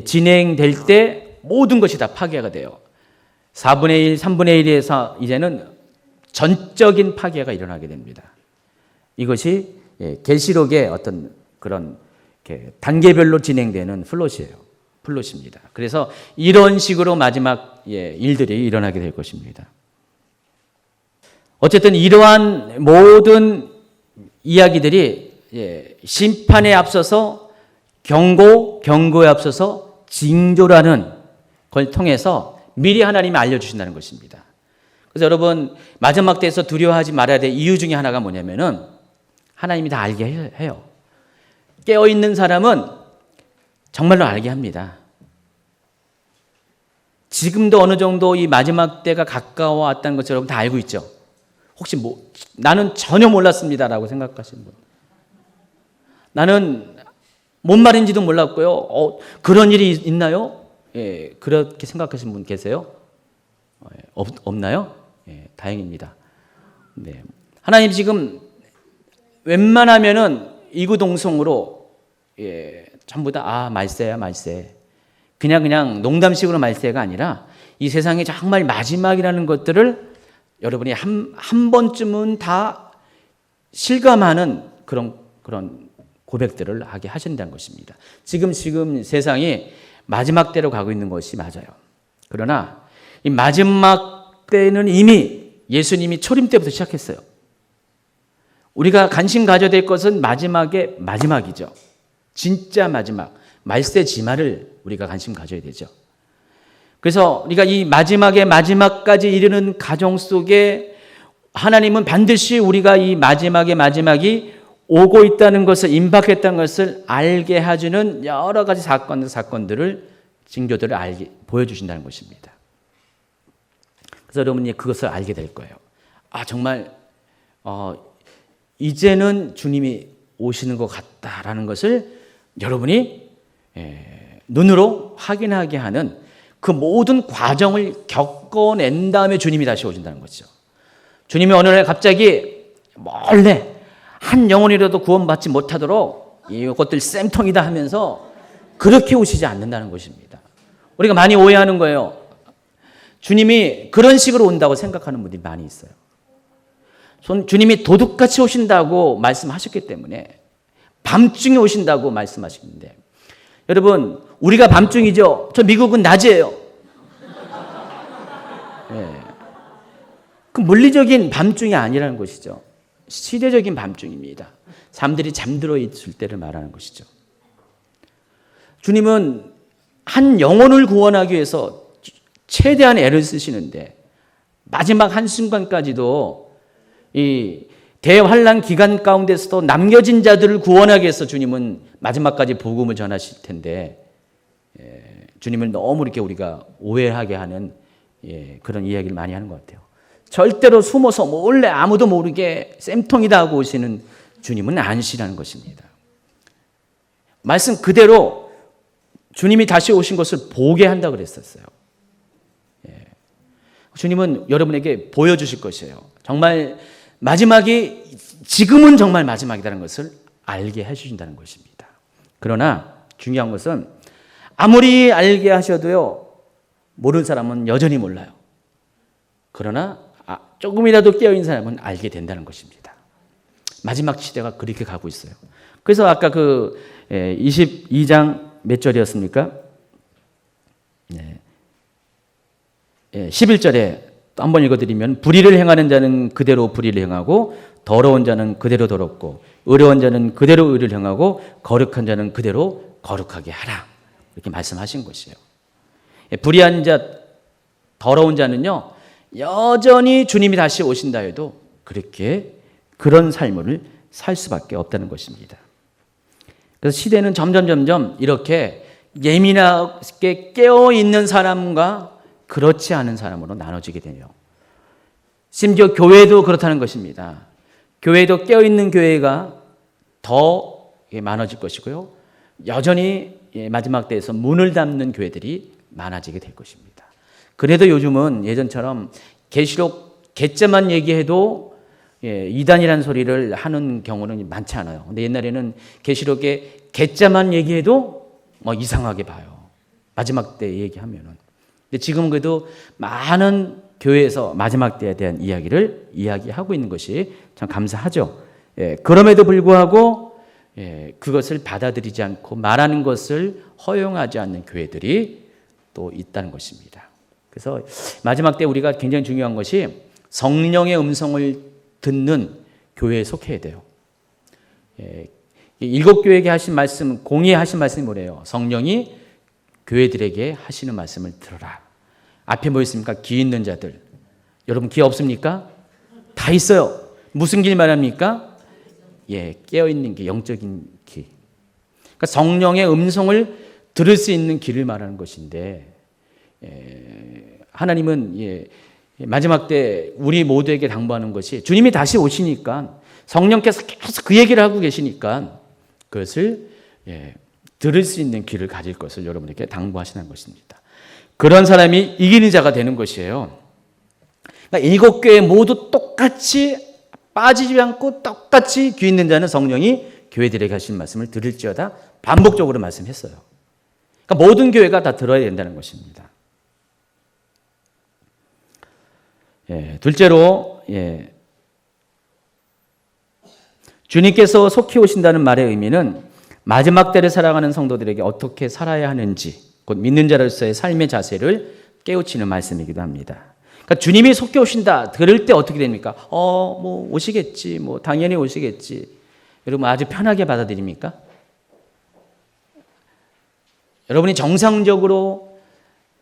진행될 때 모든 것이 다 파괴가 돼요. 4분의 1, 3분의 1에서 이제는 전적인 파괴가 일어나게 됩니다. 이것이 계시록의 어떤 그런 단계별로 진행되는 플롯입니다. 그래서 이런 식으로 마지막 일들이 일어나게 될 것입니다. 어쨌든 이러한 모든 이야기들이 심판에 앞서서 경고에 앞서서 징조라는 걸 통해서 미리 하나님이 알려주신다는 것입니다. 그래서 여러분 마지막 때에서 두려워하지 말아야 될 이유 중에 하나가 뭐냐면은 하나님이 다 알게 해요. 깨어있는 사람은 정말로 알게 합니다. 지금도 어느 정도 이 마지막 때가 가까워 왔다는 것을 여러분 다 알고 있죠. 혹시 나는 전혀 몰랐습니다라고 생각하시는 분. 나는 뭔 말인지도 몰랐고요. 그런 일이 있나요? 그렇게 생각하시는 분 계세요? 없나요? 다행입니다. 네. 하나님 지금 웬만하면은 이구동성으로 전부 다 말세야 말세. 그냥 농담식으로 말세가 아니라 이 세상에 정말 마지막이라는 것들을 여러분이 한 번쯤은 다 실감하는 그런 고백들을 하게 하신다는 것입니다. 지금 세상이 마지막 때로 가고 있는 것이 맞아요. 그러나 이 마지막 때는 이미 예수님이 초림 때부터 시작했어요. 우리가 관심 가져야 될 것은 마지막이죠. 진짜 마지막 말세지마를 우리가 관심 가져야 되죠. 그래서 우리가 이 마지막의 마지막까지 이르는 가정 속에 하나님은 반드시 우리가 이 마지막의 마지막이 오고 있다는 것을, 임박했다는 것을 알게 해주는 여러 가지 사건들을, 징조들을 보여주신다는 것입니다. 그래서 여러분이 그것을 알게 될 거예요. 정말 이제는 주님이 오시는 것 같다라는 것을 여러분이 눈으로 확인하게 하는 그 모든 과정을 겪어낸 다음에 주님이 다시 오신다는 거죠. 주님이 어느 날 갑자기 몰래 한 영혼이라도 구원받지 못하도록 이것들 쌤통이다 하면서 그렇게 오시지 않는다는 것입니다. 우리가 많이 오해하는 거예요. 주님이 그런 식으로 온다고 생각하는 분들이 많이 있어요. 주님이 도둑같이 오신다고 말씀하셨기 때문에, 밤중에 오신다고 말씀하시는데, 여러분, 우리가 밤중이죠. 저 미국은 낮이에요. 그 물리적인 밤중이 아니라는 것이죠. 시대적인 밤중입니다. 사람들이 잠들어 있을 때를 말하는 것이죠. 주님은 한 영혼을 구원하기 위해서 최대한 애를 쓰시는데, 마지막 한순간까지도 이 대환란 기간 가운데서도 남겨진 자들을 구원하기 위해서 주님은 마지막까지 복음을 전하실 텐데, 주님을 너무 이렇게 우리가 오해하게 하는 그런 이야기를 많이 하는 것 같아요. 절대로 숨어서 몰래 아무도 모르게 쌤통이다 하고 오시는 주님은 아니시라는 것입니다. 말씀 그대로 주님이 다시 오신 것을 보게 한다고 그랬었어요. 주님은 여러분에게 보여주실 것이에요. 정말 마지막이, 지금은 정말 마지막이라는 것을 알게 해주신다는 것입니다. 그러나 중요한 것은 아무리 알게 하셔도요, 모르는 사람은 여전히 몰라요. 그러나 조금이라도 깨어있는 사람은 알게 된다는 것입니다. 마지막 시대가 그렇게 가고 있어요. 그래서 아까 22장 몇 절이었습니까? 11절에 또 한번 읽어드리면, 불의를 행하는 자는 그대로 불의를 행하고, 더러운 자는 그대로 더럽고, 의로운 자는 그대로 의를 행하고, 거룩한 자는 그대로 거룩하게 하라. 이렇게 말씀하신 것이에요. 불의한 자, 더러운 자는요, 여전히 주님이 다시 오신다 해도 그런 삶을 살 수밖에 없다는 것입니다. 그래서 시대는 점점 이렇게 예민하게 깨어있는 사람과 그렇지 않은 사람으로 나눠지게 돼요. 심지어 교회도 그렇다는 것입니다. 교회도 깨어있는 교회가 더 많아질 것이고요, 여전히 마지막 때에서 문을 닫는 교회들이 많아지게 될 것입니다. 그래도 요즘은 예전처럼 계시록 개자만 얘기해도 이단이라는 소리를 하는 경우는 많지 않아요. 근데 옛날에는 계시록에 개자만 얘기해도 이상하게 봐요. 마지막 때 얘기하면은. 근데 지금은 그래도 많은 교회에서 마지막 때에 대한 이야기를 이야기하고 있는 것이 참 감사하죠. 그럼에도 불구하고 그것을 받아들이지 않고 말하는 것을 허용하지 않는 교회들이 또 있다는 것입니다. 그래서 마지막 때 우리가 굉장히 중요한 것이 성령의 음성을 듣는 교회에 속해야 돼요. 일곱 교회에게 하신 말씀, 공의하신 말씀이 뭐래요? 성령이 교회들에게 하시는 말씀을 들어라. 앞에 뭐 있습니까? 귀 있는 자들. 여러분 귀 없습니까? 다 있어요. 무슨 길 말합니까? 깨어있는 귀, 영적인 귀. 그러니까 성령의 음성을 들을 수 있는 길을 말하는 것인데, 하나님은 마지막 때 우리 모두에게 당부하는 것이, 주님이 다시 오시니까 성령께서 계속 그 얘기를 하고 계시니까 그것을 들을 수 있는 귀를 가질 것을 여러분에게 당부하시는 것입니다. 그런 사람이 이기는 자가 되는 것이에요. 그러니까 일곱 교회 모두 똑같이 빠지지 않고 똑같이 귀 있는 자는 성령이 교회들에게 하신 말씀을 들을지어다 반복적으로 말씀했어요. 그러니까 모든 교회가 다 들어야 된다는 것입니다. 둘째로 주님께서 속히 오신다는 말의 의미는 마지막 때를 살아가는 성도들에게 어떻게 살아야 하는지, 곧 믿는 자로서의 삶의 자세를 깨우치는 말씀이기도 합니다. 그러니까 주님이 속히 오신다, 그럴 때 어떻게 됩니까? 오시겠지, 당연히 오시겠지. 여러분 아주 편하게 받아들입니까? 여러분이 정상적으로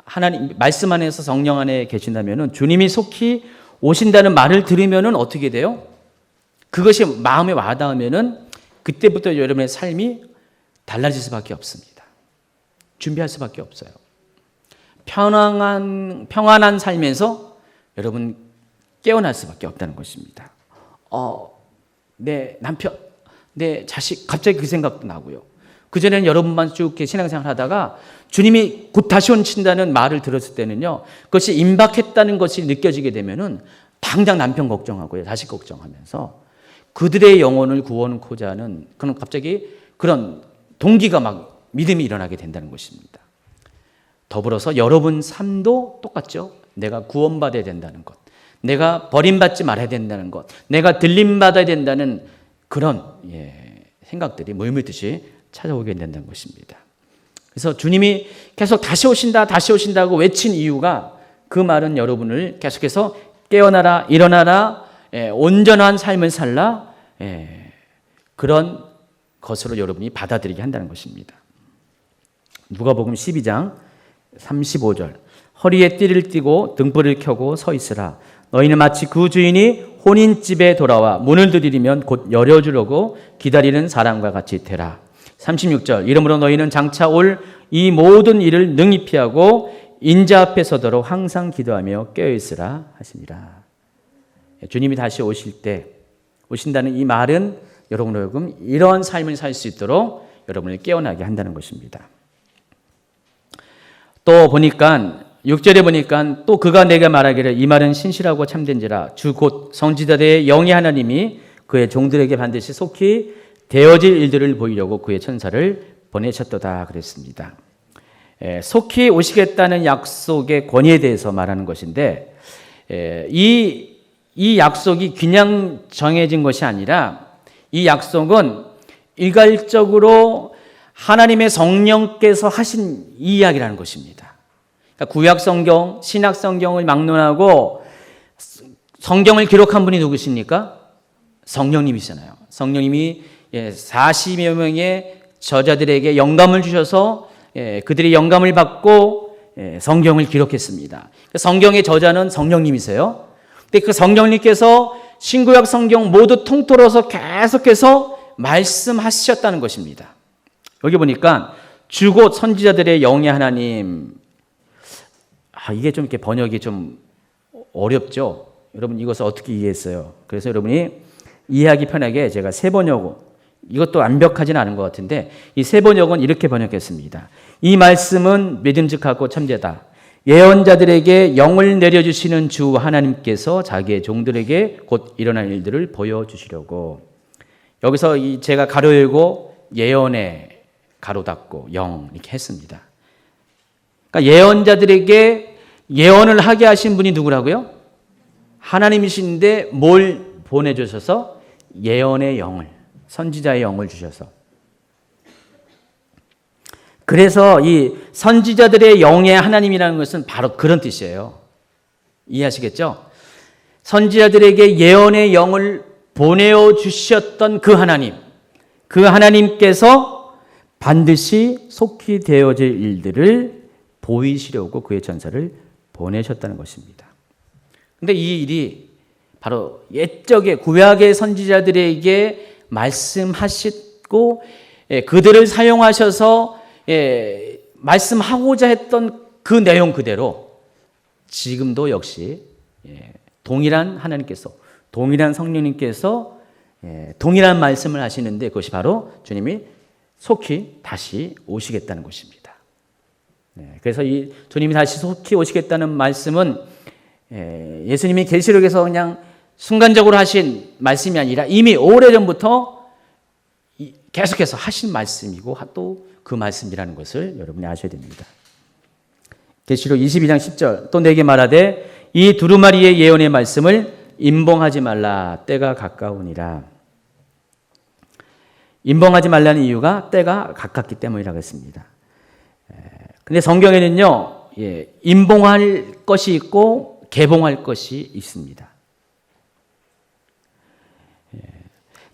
하나님 말씀 안에서 성령 안에 계신다면은 주님이 속히 오신다는 말을 들으면은 어떻게 돼요? 그것이 마음에 와닿으면은 그때부터 여러분의 삶이 달라질 수밖에 없습니다. 준비할 수밖에 없어요. 평안한 삶에서 여러분 깨어날 수밖에 없다는 것입니다. 내 남편, 내 자식, 갑자기 그 생각도 나고요. 그전에는 여러분만 쭉 이렇게 신앙생활 하다가 주님이 곧 다시 온신다는 말을 들었을 때는요, 그것이 임박했다는 것이 느껴지게 되면은 당장 남편 걱정하고요, 자식 걱정하면서 그들의 영혼을 구원코자 하는 그런 갑자기 그런 동기가 막 믿음이 일어나게 된다는 것입니다. 더불어서 여러분 삶도 똑같죠. 내가 구원받아야 된다는 것, 내가 버림받지 말아야 된다는 것, 내가 들림받아야 된다는 그런 생각들이 물밀듯이 찾아오게 된다는 것입니다. 그래서 주님이 계속 다시 오신다, 다시 오신다고 외친 이유가 그 말은 여러분을 계속해서 깨어나라, 일어나라, 온전한 삶을 살라, 그런 것으로 여러분이 받아들이게 한다는 것입니다. 누가복음 12장 35절, 허리에 띠를 띠고 등불을 켜고 서 있으라. 너희는 마치 그 주인이 혼인집에 돌아와 문을 두드리면 곧 열어주려고 기다리는 사람과 같이 되라. 36절, 이러므로 너희는 장차 올 이 모든 일을 능히 피하고 인자 앞에 서도록 항상 기도하며 깨어있으라 하시니라. 주님이 다시 오실 때, 오신다는 이 말은 여러분 이런 삶을 살 수 있도록 여러분을 깨어나게 한다는 것입니다. 또 보니까 6절에 보니까 또 그가 내게 말하기를 이 말은 신실하고 참된지라 주 곧 성지자들의 영의 하나님이 그의 종들에게 반드시 속히 되어질 일들을 보이려고 그의 천사를 보내셨도다 그랬습니다. 속히 오시겠다는 약속의 권위에 대해서 말하는 것인데, 이 약속이 그냥 정해진 것이 아니라 이 약속은 일괄적으로 하나님의 성령께서 하신 이 이야기라는 것입니다. 그러니까 구약 성경, 신약 성경을 막론하고 성경을 기록한 분이 누구십니까? 성령님이시잖아요. 성령님이 40여 명의 저자들에게 영감을 주셔서 그들이 영감을 받고 성경을 기록했습니다. 성경의 저자는 성령님이세요. 근데 그 성령님께서 신구약 성경 모두 통틀어서 계속해서 말씀하셨다는 것입니다. 여기 보니까 주곧 선지자들의 영의 하나님, 이게 좀 이렇게 번역이 좀 어렵죠. 여러분 이것을 어떻게 이해했어요? 그래서 여러분이 이해하기 편하게 제가 세 번역, 이것도 완벽하지는 않은 것 같은데 이 세 번역은 이렇게 번역했습니다. 이 말씀은 믿음직하고 참되다. 예언자들에게 영을 내려주시는 주 하나님께서 자기의 종들에게 곧 일어날 일들을 보여주시려고. 여기서 제가 가로 열고 예언에 가로 닫고 영 이렇게 했습니다. 그러니까 예언자들에게 예언을 하게 하신 분이 누구라고요? 하나님이신데 뭘 보내주셔서? 예언의 영을, 선지자의 영을 주셔서. 그래서 이 선지자들의 영의 하나님이라는 것은 바로 그런 뜻이에요. 이해하시겠죠? 선지자들에게 예언의 영을 보내어 주셨던 그 하나님, 그 하나님께서 반드시 속히 되어질 일들을 보이시려고 그의 천사를 보내셨다는 것입니다. 그런데 이 일이 바로 옛적의 구약의 선지자들에게 말씀하시고 그들을 사용하셔서 말씀하고자 했던 그 내용 그대로 지금도 역시 동일한 하나님께서, 동일한 성령님께서 동일한 말씀을 하시는데 그것이 바로 주님이 속히 다시 오시겠다는 것입니다. 그래서 이 주님이 다시 속히 오시겠다는 말씀은 예수님이 계시록에서 그냥 순간적으로 하신 말씀이 아니라 이미 오래전부터 계속해서 하신 말씀이고 또 그 말씀이라는 것을 여러분이 아셔야 됩니다. 계시록 22장 10절, 또 내게 말하되 이 두루마리의 예언의 말씀을 임봉하지 말라, 때가 가까우니라. 임봉하지 말라는 이유가 때가 가깝기 때문이라고 했습니다. 근데 성경에는요, 임봉할 것이 있고 개봉할 것이 있습니다.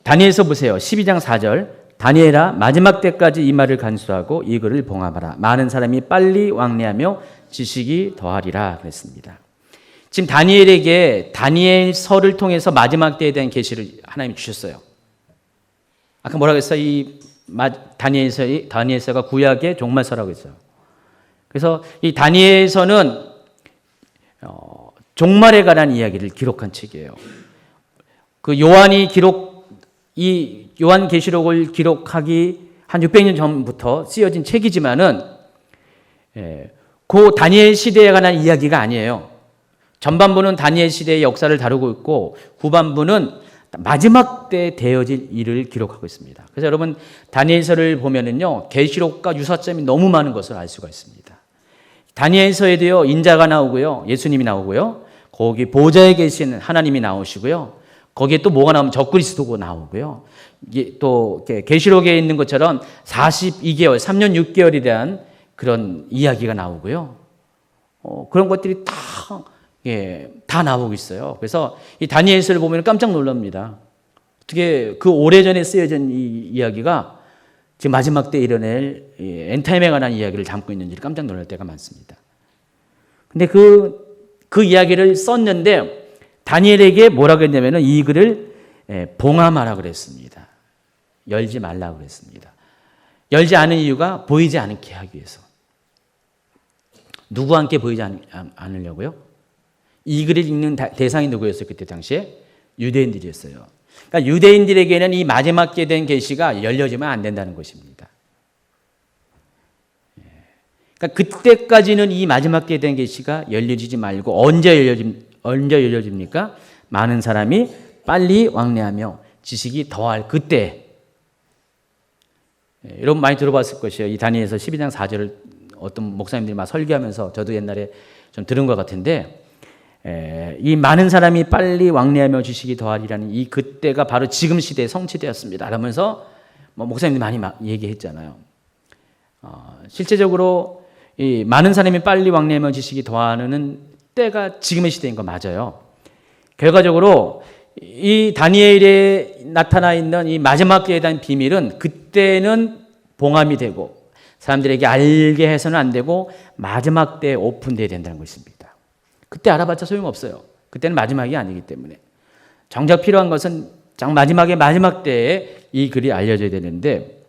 다니엘서 보세요. 12장 4절. 다니엘아 마지막 때까지 이 말을 간수하고 이 글을 봉함하라. 많은 사람이 빨리 왕래하며 지식이 더하리라 그랬습니다. 지금 다니엘에게 다니엘서를 통해서 마지막 때에 대한 계시를 하나님이 주셨어요. 아까 뭐라고 했어요? 이 다니엘서가 구약의 종말서라고 했어요. 그래서 이 다니엘서는 종말에 관한 이야기를 기록한 책이에요. 그 요한계시록을 기록하기 한 600년 전부터 쓰여진 책이지만은 그 다니엘 시대에 관한 이야기가 아니에요. 전반부는 다니엘 시대의 역사를 다루고 있고 후반부는 마지막 때 되어질 일을 기록하고 있습니다. 그래서 여러분 다니엘서를 보면은요 계시록과 유사점이 너무 많은 것을 알 수가 있습니다. 다니엘서에도요 인자가 나오고요 예수님이 나오고요 거기 보좌에 계신 하나님이 나오시고요 거기에 또 뭐가 나오면 적그리스도가 나오고요 또 계시록에 있는 것처럼 42개월 3년 6개월에 대한 그런 이야기가 나오고요 그런 것들이 다 나오고 있어요. 그래서 이 다니엘서를 보면 깜짝 놀랍니다. 어떻게 그 오래전에 쓰여진 이 이야기가 지금 마지막 때 일어날 엔타임에 관한 이야기를 담고 있는지 깜짝 놀랄 때가 많습니다. 근데 그 이야기를 썼는데 다니엘에게 뭐라고 했냐면은 이 글을 봉함하라 그랬습니다. 열지 말라 그랬습니다. 열지 않은 이유가 보이지 않게 하기 위해서. 누구와 함께 보이지 않으려고요? 이 글을 읽는 대상이 누구였어요? 그때 당시에? 유대인들이었어요. 그러니까 유대인들에게는 이 마지막 때 된 계시가 열려지면 안 된다는 것입니다. 그러니까 그때까지는 이 마지막 때 된 계시가 열려지지 말고 언제 열려집니까? 많은 사람이 빨리 왕래하며 지식이 더할 그때. 여러분 많이 들어봤을 것이에요. 이 다니엘서 12장 4절을 어떤 목사님들이 막 설교하면서 저도 옛날에 좀 들은 것 같은데 이 많은 사람이 빨리 왕래하며 지식이 더하리라는 이 그때가 바로 지금 시대에 성취되었습니다. 라면서 목사님들이 많이 얘기했잖아요. 실제적으로 이 많은 사람이 빨리 왕래하며 지식이 더하는 때가 지금의 시대인 거 맞아요. 결과적으로 이 다니엘에 나타나 있는 이 마지막 때에 대한 비밀은 그때는 봉함이 되고 사람들에게 알게 해서는 안 되고 마지막 때에 오픈되어야 된다는 것입니다. 그때 알아봤자 소용없어요. 그때는 마지막이 아니기 때문에. 정작 필요한 것은 마지막 때에 이 글이 알려져야 되는데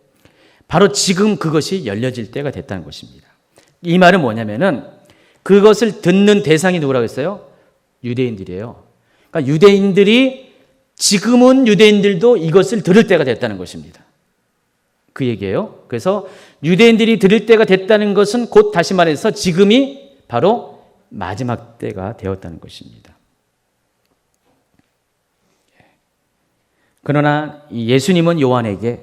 바로 지금 그것이 열려질 때가 됐다는 것입니다. 이 말은 뭐냐면은 그것을 듣는 대상이 누구라고 했어요? 유대인들이에요. 그러니까 지금은 유대인들도 이것을 들을 때가 됐다는 것입니다. 그 얘기예요. 그래서 유대인들이 들을 때가 됐다는 것은 곧 다시 말해서 지금이 바로 마지막 때가 되었다는 것입니다. 그러나 예수님은 요한에게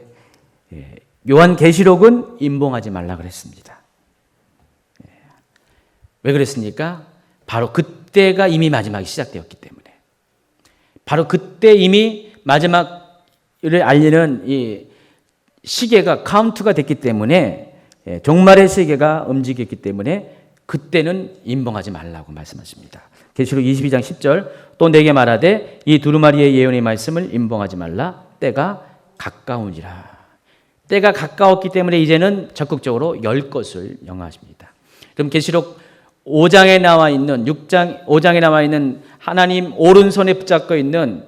요한계시록은 임봉하지 말라 그랬습니다. 왜 그랬습니까? 바로 그때가 이미 마지막이 시작되었기 때문에. 바로 그때 이미 마지막을 알리는 이 시계가 카운트가 됐기 때문에 종말의 세계가 움직였기 때문에 그때는 임봉하지 말라고 말씀하십니다. 계시록 22장 10절 또 내게 말하되 이 두루마리의 예언의 말씀을 임봉하지 말라 때가 가까우니라. 때가 가까웠기 때문에 이제는 적극적으로 열 것을 명하십니다. 그럼 계시록 5장에 나와 있는 5장에 나와 있는 하나님 오른손에 붙잡고 있는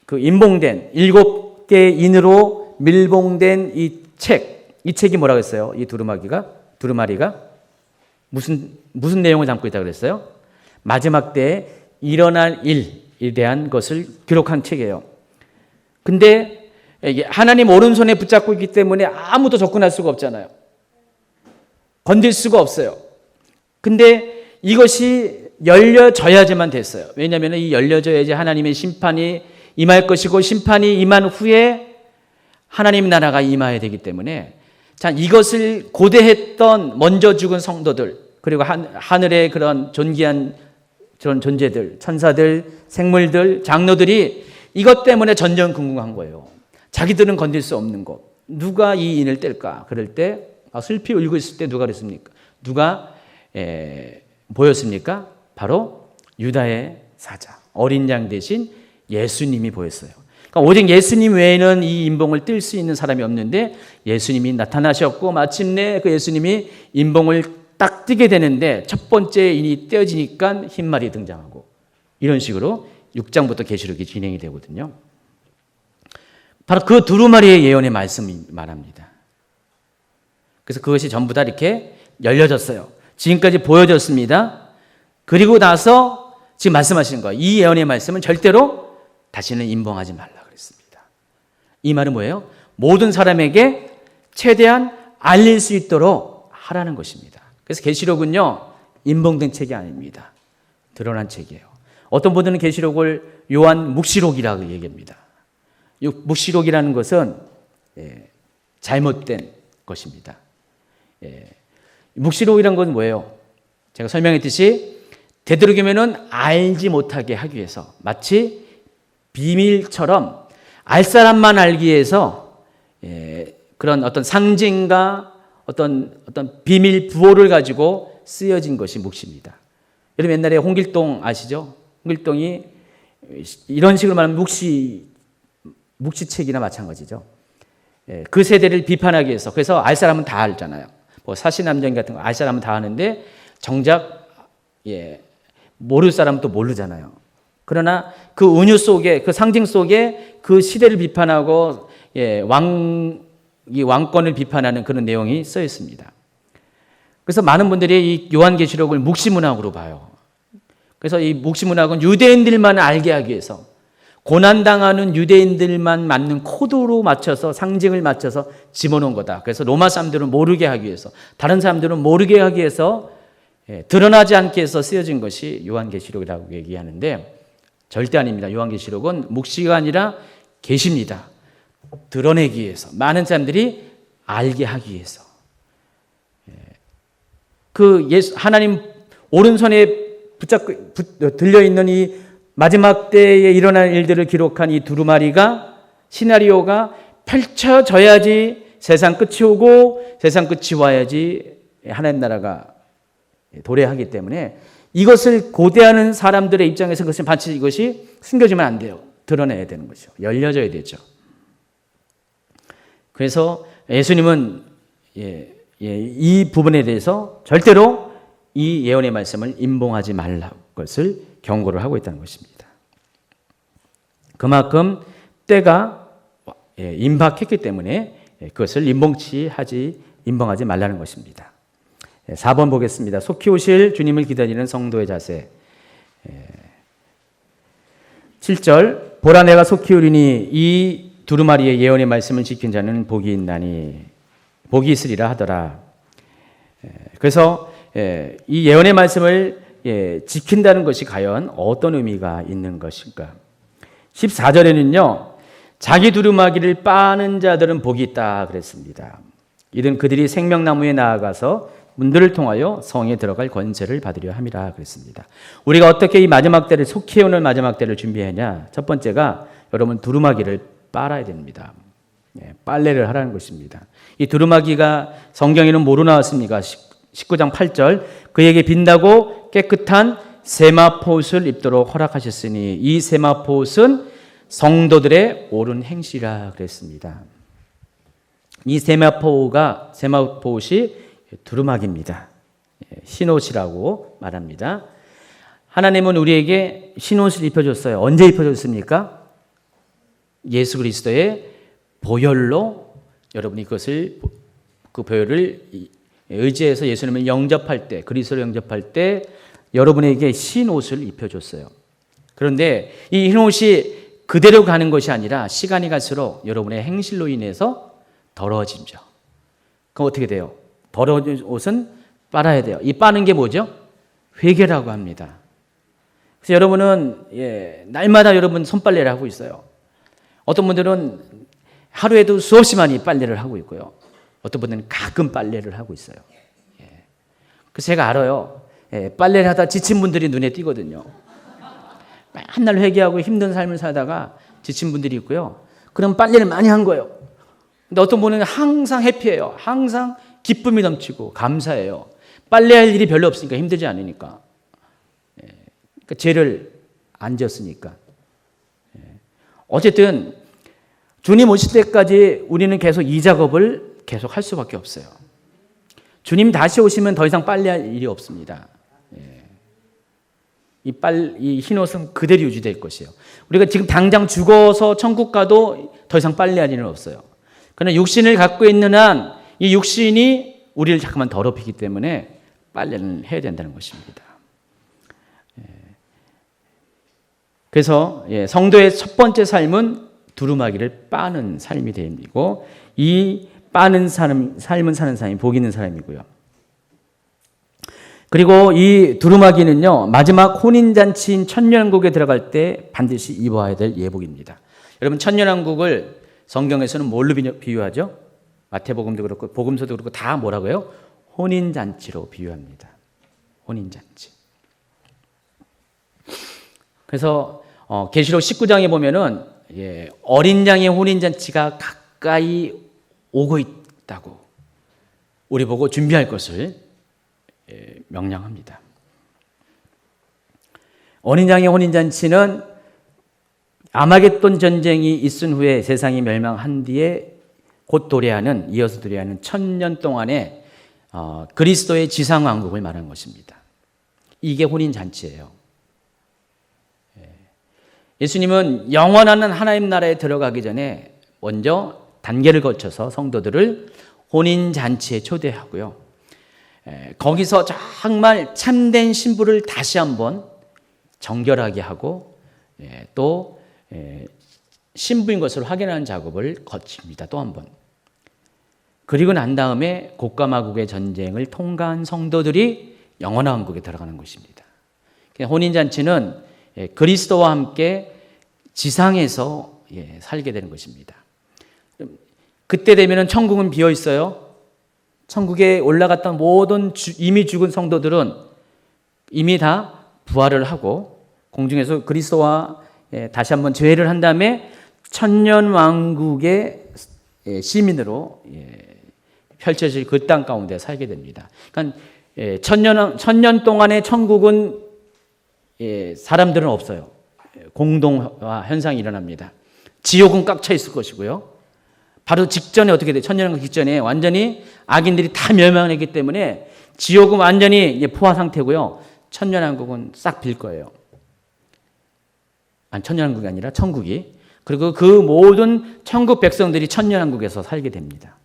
그 임봉된 7개 인으로 밀봉된 이 책이 뭐라고 했어요? 이 두루마리가 무슨 내용을 담고 있다고 그랬어요? 마지막 때에 일어날 일에 대한 것을 기록한 책이에요. 근데 하나님 오른손에 붙잡고 있기 때문에 아무도 접근할 수가 없잖아요. 건들 수가 없어요. 근데 이것이 열려져야지만 됐어요. 왜냐하면 이 열려져야지 하나님의 심판이 임할 것이고 심판이 임한 후에 하나님 나라가 임해야 되기 때문에 자, 이것을 고대했던 먼저 죽은 성도들 그리고 하늘의 그런 존귀한 그런 존재들, 천사들, 생물들, 장로들이 이것 때문에 전전긍긍한 거예요. 자기들은 건들 수 없는 것. 누가 이 인을 뗄까? 그럴 때 슬피 울고 있을 때 누가 그랬습니까? 누가 보였습니까? 바로 유다의 사자, 어린 양 대신 예수님이 보였어요. 그러니까 오직 예수님 외에는 이 인봉을 뜰 수 있는 사람이 없는데 예수님이 나타나셨고 마침내 그 예수님이 인봉을 딱 뜨게 되는데 첫 번째 인이 떼어지니까 흰말이 등장하고 이런 식으로 6장부터 계시록이 진행이 되거든요. 바로 그 두루마리의 예언의 말씀이 말합니다. 그래서 그것이 전부 다 이렇게 열려졌어요. 지금까지 보여졌습니다. 그리고 나서 지금 말씀하시는 거예요. 이 예언의 말씀은 절대로 다시는 인봉하지 말라 그랬습니다. 이 말은 뭐예요? 모든 사람에게 최대한 알릴 수 있도록 하라는 것입니다. 그래서 계시록은요, 인봉된 책이 아닙니다. 드러난 책이에요. 어떤 분들은 계시록을 요한 묵시록이라고 얘기합니다. 이 묵시록이라는 것은 잘못된 것입니다. 묵시록이라는 건 뭐예요? 제가 설명했듯이 되도록이면은 알지 못하게 하기 위해서 마치 비밀처럼 알 사람만 알기 위해서 그런 어떤 상징과 어떤 비밀 부호를 가지고 쓰여진 것이 묵시입니다. 여러분 옛날에 홍길동 아시죠? 홍길동이 이런 식으로 말하면 묵시책이나 마찬가지죠. 그 세대를 비판하기 위해서 그래서 알 사람은 다 알잖아요. 뭐 사시남정 같은 거 알 사람은 다 아는데 정작 모를 사람은 또 모르잖아요. 그러나 그 은유 속에 그 상징 속에 그 시대를 비판하고 이 왕권을 비판하는 그런 내용이 써 있습니다. 그래서 많은 분들이 이 요한계시록을 묵시문학으로 봐요. 그래서 이 묵시문학은 유대인들만 알게 하기 위해서 고난당하는 유대인들만 맞는 코드로 맞춰서 상징을 맞춰서 집어넣은 거다. 그래서 로마 사람들은 모르게 하기 위해서 다른 사람들은 모르게 하기 위해서 드러나지 않게 해서 쓰여진 것이 요한계시록이라고 얘기하는데 절대 아닙니다. 요한계시록은 묵시가 아니라 계시입니다. 드러내기 위해서 많은 사람들이 알게 하기 위해서 그 하나님 오른손에 들려있는 이 마지막 때에 일어날 일들을 기록한 이 두루마리가 시나리오가 펼쳐져야지 세상 끝이 오고 세상 끝이 와야지 하나님 나라가 도래하기 때문에 이것을 고대하는 사람들의 입장에서 그것은 반드시 이것이 숨겨지면 안 돼요. 드러내야 되는 것이죠. 열려져야 되죠. 그래서 예수님은 이 부분에 대해서 절대로 이 예언의 말씀을 임봉하지 말라는 것을 경고를 하고 있다는 것입니다. 그만큼 때가 임박했기 때문에 그것을 임봉하지 말라는 것입니다. 4번 보겠습니다. 속히 오실 주님을 기다리는 성도의 자세. 7절 보라 내가 속히 오리니 이 두루마리의 예언의 말씀을 지킨 자는 복이 있나니 복이 있으리라 하더라. 그래서 이 예언의 말씀을 지킨다는 것이 과연 어떤 의미가 있는 것일까? 14절에는요. 자기 두루마기를 빠는 자들은 복이 있다 그랬습니다. 이는 그들이 생명나무에 나아가서 문들을 통하여 성에 들어갈 권세를 받으려 함이라 그랬습니다. 우리가 어떻게 이 마지막 때를 속히 오는 마지막 때를 준비하냐? 첫 번째가 여러분 두루마기를 빨아야 됩니다. 빨래를 하라는 것입니다. 이 두루마기가 성경에는 뭐로 나왔습니까? 19장 8절 그에게 빈다고 깨끗한 세마포옷을 입도록 허락하셨으니 이 세마포옷은 성도들의 옳은 행실이라 그랬습니다. 이 세마포옷이 두루마기입니다. 흰옷이라고 말합니다. 하나님은 우리에게 흰옷을 입혀줬어요. 언제 입혀줬습니까? 예수 그리스도의 보혈로 여러분이 그 보혈을 의지해서 예수님을 영접할 때, 그리스도를 영접할 때 여러분에게 흰옷을 입혀줬어요. 그런데 이 흰옷이 그대로 가는 것이 아니라 시간이 갈수록 여러분의 행실로 인해서 더러워지죠. 그럼 어떻게 돼요? 더러운 옷은 빨아야 돼요. 이 빠는 게 뭐죠? 회개라고 합니다. 그래서 여러분은 날마다 여러분 손빨래를 하고 있어요. 어떤 분들은 하루에도 수없이 많이 빨래를 하고 있고요. 어떤 분들은 가끔 빨래를 하고 있어요. 그래서 제가 알아요. 빨래를 하다 지친 분들이 눈에 띄거든요. 맨날 회개하고 힘든 삶을 살다가 지친 분들이 있고요. 그럼 빨래를 많이 한 거예요. 근데 어떤 분은 항상 해피해요. 항상 기쁨이 넘치고 감사해요. 빨래할 일이 별로 없으니까 힘들지 않으니까. 그러니까 죄를 안 지었으니까. 어쨌든 주님 오실 때까지 우리는 계속 이 작업을 계속 할 수밖에 없어요. 주님 다시 오시면 더 이상 빨래할 일이 없습니다. 이 흰옷은 그대로 유지될 것이에요. 우리가 지금 당장 죽어서 천국 가도 더 이상 빨래할 일은 없어요. 그러나 육신을 갖고 있는 한 이 육신이 우리를 자꾸만 더럽히기 때문에 빨래는 해야 된다는 것입니다. 그래서 성도의 첫 번째 삶은 두루마기를 빠는 삶이 되고, 이 빠는 삶은 사는 사람이 복 있는 사람이고요. 그리고 이 두루마기는요, 마지막 혼인잔치인 천년왕국에 들어갈 때 반드시 입어야 될 예복입니다. 여러분, 천년왕국을 성경에서는 뭘로 비유하죠? 마태복음도 그렇고 복음서도 그렇고 다 뭐라고요? 혼인잔치로 비유합니다. 혼인잔치. 그래서 계시록 19장에 보면은 어린 양의 혼인잔치가 가까이 오고 있다고 우리 보고 준비할 것을 명령합니다. 어린 양의 혼인잔치는 아마겟돈 전쟁이 있은 후에 세상이 멸망한 뒤에 곧 이어서 도래하는 1000년 동안의 그리스도의 지상왕국을 말하는 것입니다. 이게 혼인잔치예요. 예수님은 영원한 하나님 나라에 들어가기 전에 먼저 단계를 거쳐서 성도들을 혼인잔치에 초대하고요. 거기서 정말 참된 신부를 다시 한번 정결하게 하고 또 신부인 것을 확인하는 작업을 거칩니다. 또 한 번. 그리고 난 다음에 곡과마국의 전쟁을 통과한 성도들이 영원한 왕국에 들어가는 것입니다. 혼인잔치는 그리스도와 함께 지상에서 살게 되는 것입니다. 그때 되면 천국은 비어 있어요. 천국에 올라갔던 모든 이미 죽은 성도들은 이미 다 부활을 하고 공중에서 그리스도와 다시 한번 재회를 한 다음에 천년왕국의 시민으로 펼쳐질 그 땅 가운데 살게 됩니다. 그러니까 천년 동안의 천국은 사람들은 없어요. 공동화 현상이 일어납니다. 지옥은 꽉 차 있을 것이고요. 바로 직전에 어떻게 돼요? 천년왕국 직전에 완전히 악인들이 다 멸망했기 때문에 지옥은 완전히 포화 상태고요. 천년왕국은 싹 빌 거예요. 천년왕국이 아니라 천국이. 그리고 그 모든 천국 백성들이 천년왕국에서 살게 됩니다.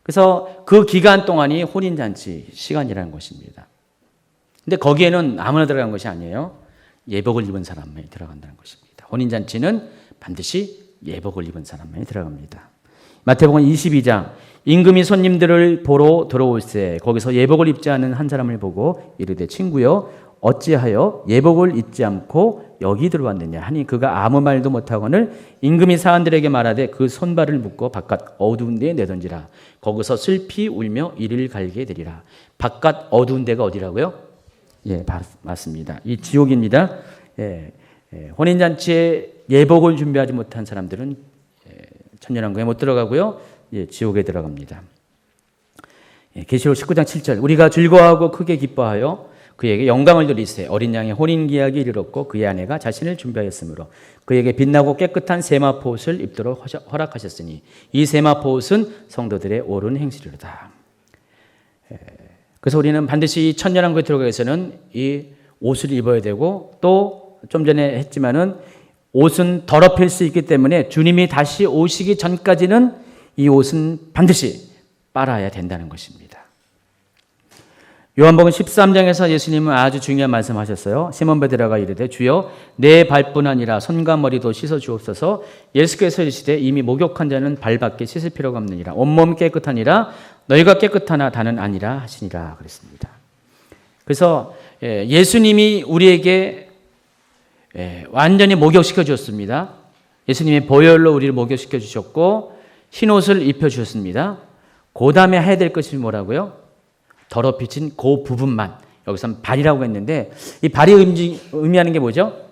그래서 그 기간 동안이 혼인잔치 시간이라는 것입니다. 근데 거기에는 아무나 들어간 것이 아니에요. 예복을 입은 사람만이 들어간다는 것입니다. 혼인잔치는 반드시 예복을 입은 사람만이 들어갑니다. 마태복음 22장, 임금이 손님들을 보러 들어올세 거기서 예복을 입지 않은 한 사람을 보고 이르되 친구여 어찌하여 예복을 입지 않고 여기 들어왔느냐 하니 그가 아무 말도 못하거늘 임금이 사람들에게 말하되 그 손발을 묶어 바깥 어두운 데에 내던지라. 거기서 슬피 울며 이를 갈게 되리라. 바깥 어두운 데가 어디라고요? 맞습니다. 이 지옥입니다. 혼인잔치에 예복을 준비하지 못한 사람들은 천년왕국에 못 들어가고요. 지옥에 들어갑니다. 계시록 19장 7절 우리가 즐거워하고 크게 기뻐하여 그에게 영광을 돌리세 어린 양의 혼인기약이 이르렀고 그의 아내가 자신을 준비하였으므로 그에게 빛나고 깨끗한 세마포 옷을 입도록 허락하셨으니 이 세마포 옷은 성도들의 옳은 행실이로다. 그래서 우리는 반드시 천년왕국에 들어가기 위해서는 이 옷을 입어야 되고 또 좀 전에 했지만은 옷은 더럽힐 수 있기 때문에 주님이 다시 오시기 전까지는 이 옷은 반드시 빨아야 된다는 것입니다. 요한복음 13장에서 예수님은 아주 중요한 말씀하셨어요. 시몬 베드로가 이르되 주여 내 발뿐 아니라 손과 머리도 씻어 주옵소서. 예수께서 이르시되 이미 목욕한 자는 발밖에 씻을 필요가 없느니라. 온몸 깨끗하니라 너희가 깨끗하나 다는 아니라 하시니라 그랬습니다. 그래서 예수님이 우리에게 완전히 목욕시켜 주셨습니다. 예수님의 보혈로 우리를 목욕시켜 주셨고 흰옷을 입혀 주셨습니다. 그 다음에 해야 될 것이 뭐라고요? 더럽히진 그 부분만. 여기서는 발이라고 했는데 이 발이 의미하는 게 뭐죠?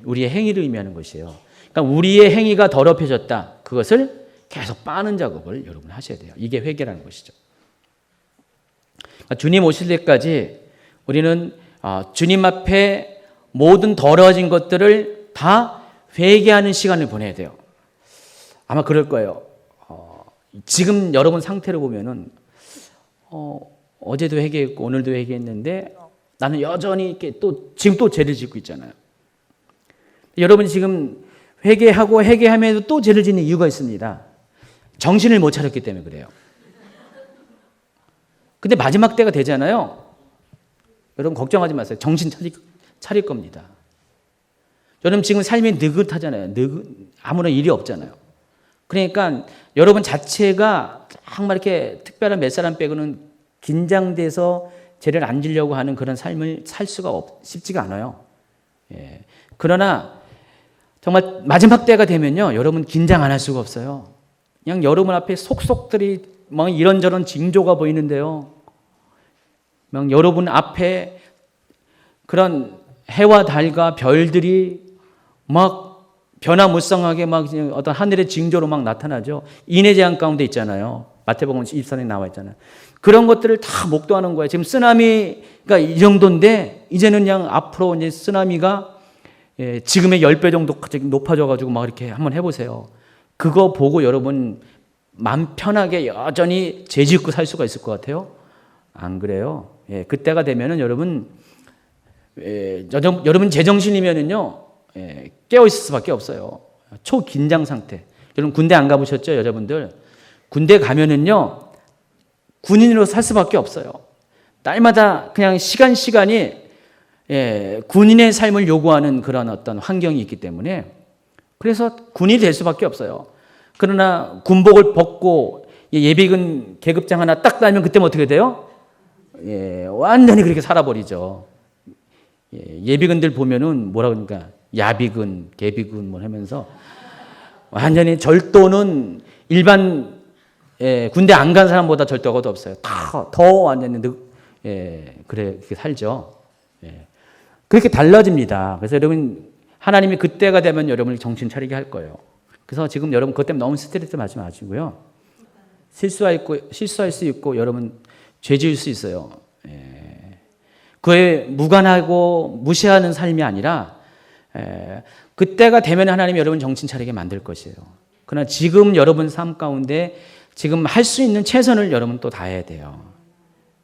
우리의 행위를 의미하는 것이에요. 그러니까 우리의 행위가 더럽혀졌다. 그것을 계속 빠는 작업을 여러분 하셔야 돼요. 이게 회개라는 것이죠. 그러니까 주님 오실 때까지 우리는 주님 앞에 모든 더러워진 것들을 다 회개하는 시간을 보내야 돼요. 아마 그럴 거예요. 지금 여러분 상태를 보면은 어제도 회개했고 오늘도 회개했는데 나는 여전히 이렇게 지금 또 죄를 짓고 있잖아요. 여러분 지금 회개하면서 또 죄를 짓는 이유가 있습니다. 정신을 못 차렸기 때문에 그래요. 근데 마지막 때가 되잖아요. 여러분 걱정하지 마세요. 정신 차릴 겁니다. 여러분 지금 삶이 느긋하잖아요. 아무런 일이 없잖아요. 그러니까 여러분 자체가 정말 이렇게 특별한 몇 사람 빼고는 긴장돼서 죄를 안 지려고 하는 그런 삶을 살 수가 쉽지가 않아요. 예. 그러나 정말 마지막 때가 되면요, 여러분 긴장 안 할 수가 없어요. 그냥 여러분 앞에 속속들이 막 이런저런 징조가 보이는데요. 막 여러분 앞에 그런 해와 달과 별들이 막 변화무쌍하게 막 어떤 하늘의 징조로 막 나타나죠. 인해 재앙 가운데 있잖아요. 마태복음 24장에 나와 있잖아요. 그런 것들을 다 목도하는 거예요. 지금 쓰나미가 이 정도인데 이제는 그냥 앞으로 이제 쓰나미가 지금의 10배 정도 높아져 가지고 막 이렇게 한번 해보세요. 그거 보고 여러분 마음 편하게 여전히 죄 짓고 살 수가 있을 것 같아요? 안 그래요. 예, 그때가 되면은 여러분 제정신이면은요, 깨어 있을 수밖에 없어요. 초긴장 상태. 여러분 군대 안 가보셨죠, 여자분들? 군대 가면은요, 군인으로 살 수밖에 없어요. 날마다 그냥 시간이 군인의 삶을 요구하는 그런 어떤 환경이 있기 때문에 그래서 군인이 될 수밖에 없어요. 그러나 군복을 벗고 예비군 계급장 하나 딱 달면 그때 어떻게 돼요? 완전히 그렇게 살아버리죠. 예비군들 보면은 뭐라 그러니까 야비군, 계비군 뭐 하면서 완전히 절도는 일반 군대 안 간 사람보다 절도가 더 없어요. 더 완전히 그렇게 살죠. 그렇게 달라집니다. 그래서 여러분 하나님이 그때가 되면 여러분을 정신 차리게 할 거예요. 그래서 지금 여러분 그것 때문에 너무 스트레스 받지 마시고요. 실수할 수 있고 여러분 죄 지을 수 있어요. 그에 무관하고 무시하는 삶이 아니라 그때가 되면 하나님이 여러분 정신 차리게 만들 것이에요. 그러나 지금 여러분 삶 가운데 지금 할 수 있는 최선을 여러분 또 다해야 돼요.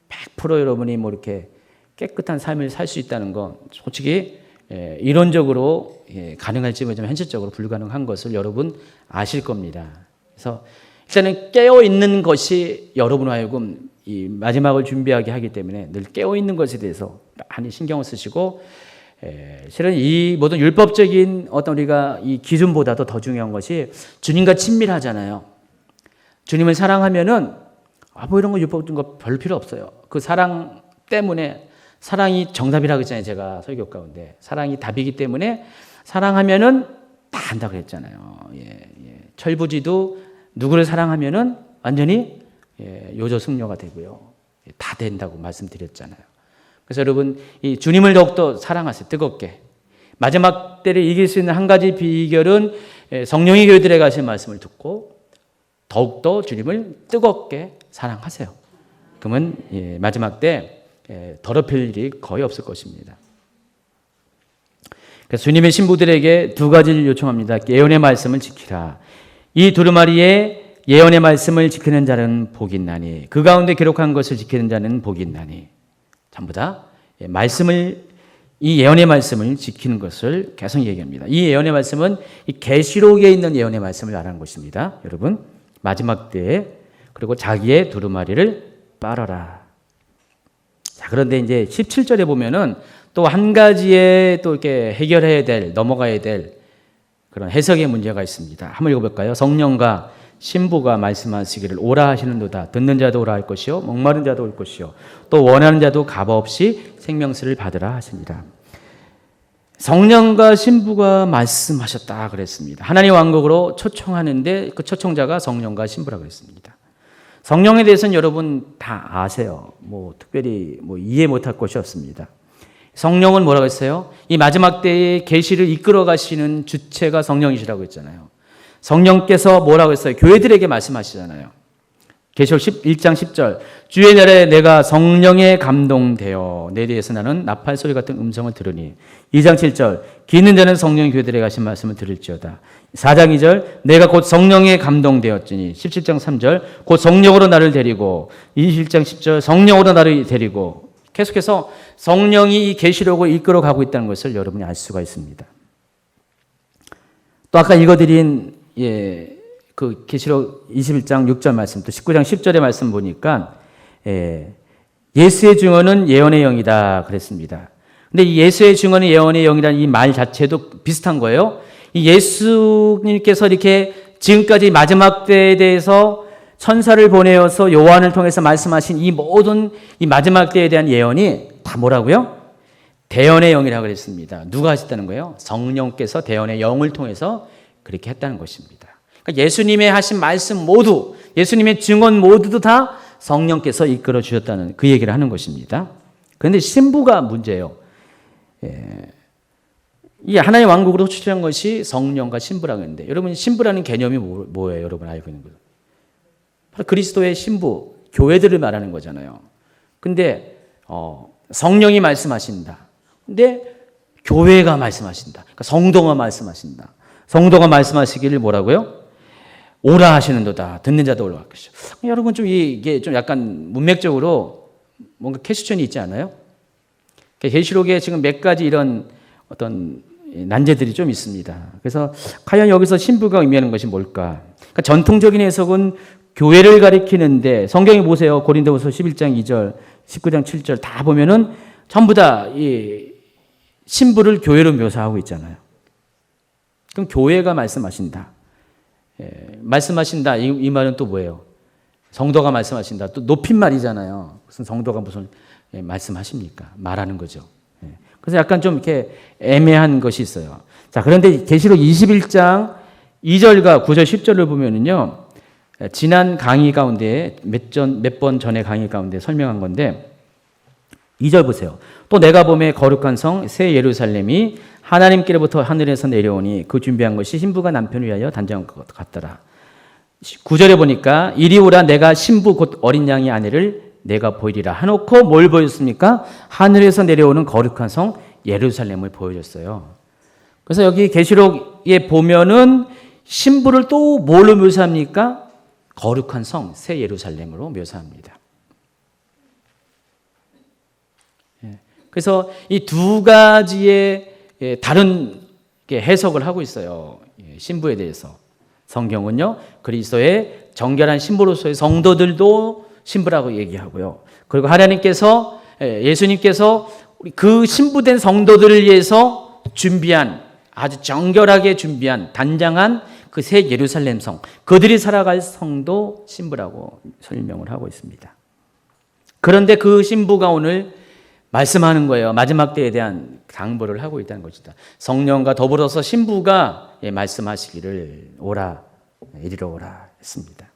100% 여러분이 뭐 이렇게 깨끗한 삶을 살 수 있다는 건 솔직히 이론적으로 가능할지 모르지만 현실적으로 불가능한 것을 여러분 아실 겁니다. 그래서 일단은 깨어 있는 것이 여러분 하여금 이 마지막을 준비하게 하기 때문에 늘 깨어 있는 것에 대해서 많이 신경을 쓰시고, 실은 이 모든 율법적인 어떤 우리가 이 기준보다도 더 중요한 것이 주님과 친밀하잖아요. 주님을 사랑하면은 뭐 이런 거 율법적인 거 별 필요 없어요. 그 사랑 때문에, 사랑이 정답이라고 했잖아요. 제가 설교 가운데 사랑이 답이기 때문에 사랑하면은 다 한다고 했잖아요. 철부지도 누구를 사랑하면은 완전히 요조승려가 되고요. 다 된다고 말씀드렸잖아요. 그래서 여러분 이 주님을 더욱더 사랑하세요. 뜨겁게. 마지막 때를 이길 수 있는 한 가지 비결은 성령이 교회들에게 하신 말씀을 듣고 더욱더 주님을 뜨겁게 사랑하세요. 그러면 마지막 때 더럽힐 일이 거의 없을 것입니다. 그래서 주님의 신부들에게 두 가지를 요청합니다. 예언의 말씀을 지키라. 이 두루마리에 예언의 말씀을 지키는 자는 복이 있나니 그 가운데 기록한 것을 지키는 자는 복이 있나니. 전부 다 이 예언의 말씀을 지키는 것을 계속 얘기합니다. 이 예언의 말씀은 이 계시록에 있는 예언의 말씀을 말하는 것입니다. 여러분 마지막 때에 그리고 자기의 두루마리를 빨아라. 자, 그런데 이제 17절에 보면은 또 한 가지의 또 이렇게 넘어가야 될 그런 해석의 문제가 있습니다. 한번 읽어볼까요? 성령과 신부가 말씀하시기를 오라 하시는도다. 듣는 자도 오라 할 것이요 목마른 자도 올 것이요 또 원하는 자도 값없이 생명수를 받으라 하십니다. 성령과 신부가 말씀하셨다 그랬습니다. 하나님 왕국으로 초청하는데 그 초청자가 성령과 신부라고 했습니다. 성령에 대해서는 여러분 다 아세요. 특별히 이해 못할 것이 없습니다. 성령은 뭐라고 했어요? 이 마지막 때에 계시를 이끌어 가시는 주체가 성령이시라고 했잖아요. 성령께서 뭐라고 했어요? 교회들에게 말씀하시잖아요. 계시록 1장 10절 주의 날에 내가 성령에 감동되어 내 뒤에서 나는 나팔 소리 같은 음성을 들으니 2장 7절 귀 있는 자는 성령의 교회들에 가신 말씀을 들을지어다 4장 2절 내가 곧 성령에 감동되었으니 17장 3절 곧 성령으로 나를 데리고 21장 10절 성령으로 나를 데리고 계속해서 성령이 이 계시록을 이끌어 가고 있다는 것을 여러분이 알 수가 있습니다. 또 아까 읽어드린 그 계시록 21장 6절 말씀 또 19장 10절의 말씀 보니까 예수의 증언은 예언의 영이다 그랬습니다. 근데 이 예수의 증언은 예언의 영이라는 이 말 자체도 비슷한 거예요. 이 예수님께서 이렇게 지금까지 마지막 때에 대해서 천사를 보내어서 요한을 통해서 말씀하신 이 모든 이 마지막 때에 대한 예언이 다 뭐라고요? 대언의 영이라고 그랬습니다. 누가 하셨다는 거예요? 성령께서 대언의 영을 통해서 그렇게 했다는 것입니다. 그러니까 예수님의 하신 말씀 모두, 예수님의 증언 모두도 다 성령께서 이끌어 주셨다는 그 얘기를 하는 것입니다. 그런데 신부가 문제예요. 이 하나의 왕국으로 출현한 것이 성령과 신부라고 했는데 여러분 신부라는 개념이 뭐예요? 여러분 알고 있는 거예요? 바로 그리스도의 신부, 교회들을 말하는 거잖아요. 근데 성령이 말씀하신다. 근데 교회가 말씀하신다. 그러니까 성도가 말씀하신다. 성도가 말씀하시기를 뭐라고요? 오라 하시는도다. 듣는 자도 올라갈 것이죠. 여러분 좀 이게 좀 약간 문맥적으로 뭔가 캐시천이 있지 않아요? 계시록에 지금 몇 가지 이런 어떤 난제들이 좀 있습니다. 그래서 과연 여기서 신부가 의미하는 것이 뭘까? 그러니까 전통적인 해석은 교회를 가리키는데 성경에 보세요. 고린도후서 11장 2절, 19장 7절 다 보면은 전부 다 이 신부를 교회로 묘사하고 있잖아요. 그럼 교회가 말씀하신다. 말씀하신다. 이 말은 또 뭐예요? 성도가 말씀하신다. 또 높임말이잖아요. 무슨 성도가 무슨 말씀하십니까? 말하는 거죠. 그래서 약간 좀 이렇게 애매한 것이 있어요. 자, 그런데 계시록 21장 2절과 9절 10절을 보면은요. 지난 강의 가운데 몇 번 전에 강의 가운데 설명한 건데 2절 보세요. 또 내가 보매 거룩한 성 새 예루살렘이 하나님께로부터 하늘에서 내려오니 그 준비한 것이 신부가 남편을 위하여 단장한 것 같더라. 9절에 보니까 이리 오라 내가 신부 곧 어린 양의 아내를 내가 보이리라 하놓고 뭘 보였습니까? 하늘에서 내려오는 거룩한 성 예루살렘을 보여줬어요. 그래서 여기 계시록에 보면은 신부를 또 뭘로 묘사합니까? 거룩한 성 새 예루살렘으로 묘사합니다. 그래서 이 두 가지의 다른 해석을 하고 있어요. 신부에 대해서. 성경은요, 그리스도의 정결한 신부로서의 성도들도 신부라고 얘기하고요. 그리고 하나님께서, 예수님께서 그 신부된 성도들을 위해서 준비한, 아주 정결하게 준비한, 단장한 그 새 예루살렘 성, 그들이 살아갈 성도 신부라고 설명을 하고 있습니다. 그런데 그 신부가 오늘 말씀하는 거예요. 마지막 때에 대한 당부를 하고 있다는 것이다. 성령과 더불어서 신부가 말씀하시기를 오라, 이리로 오라 했습니다.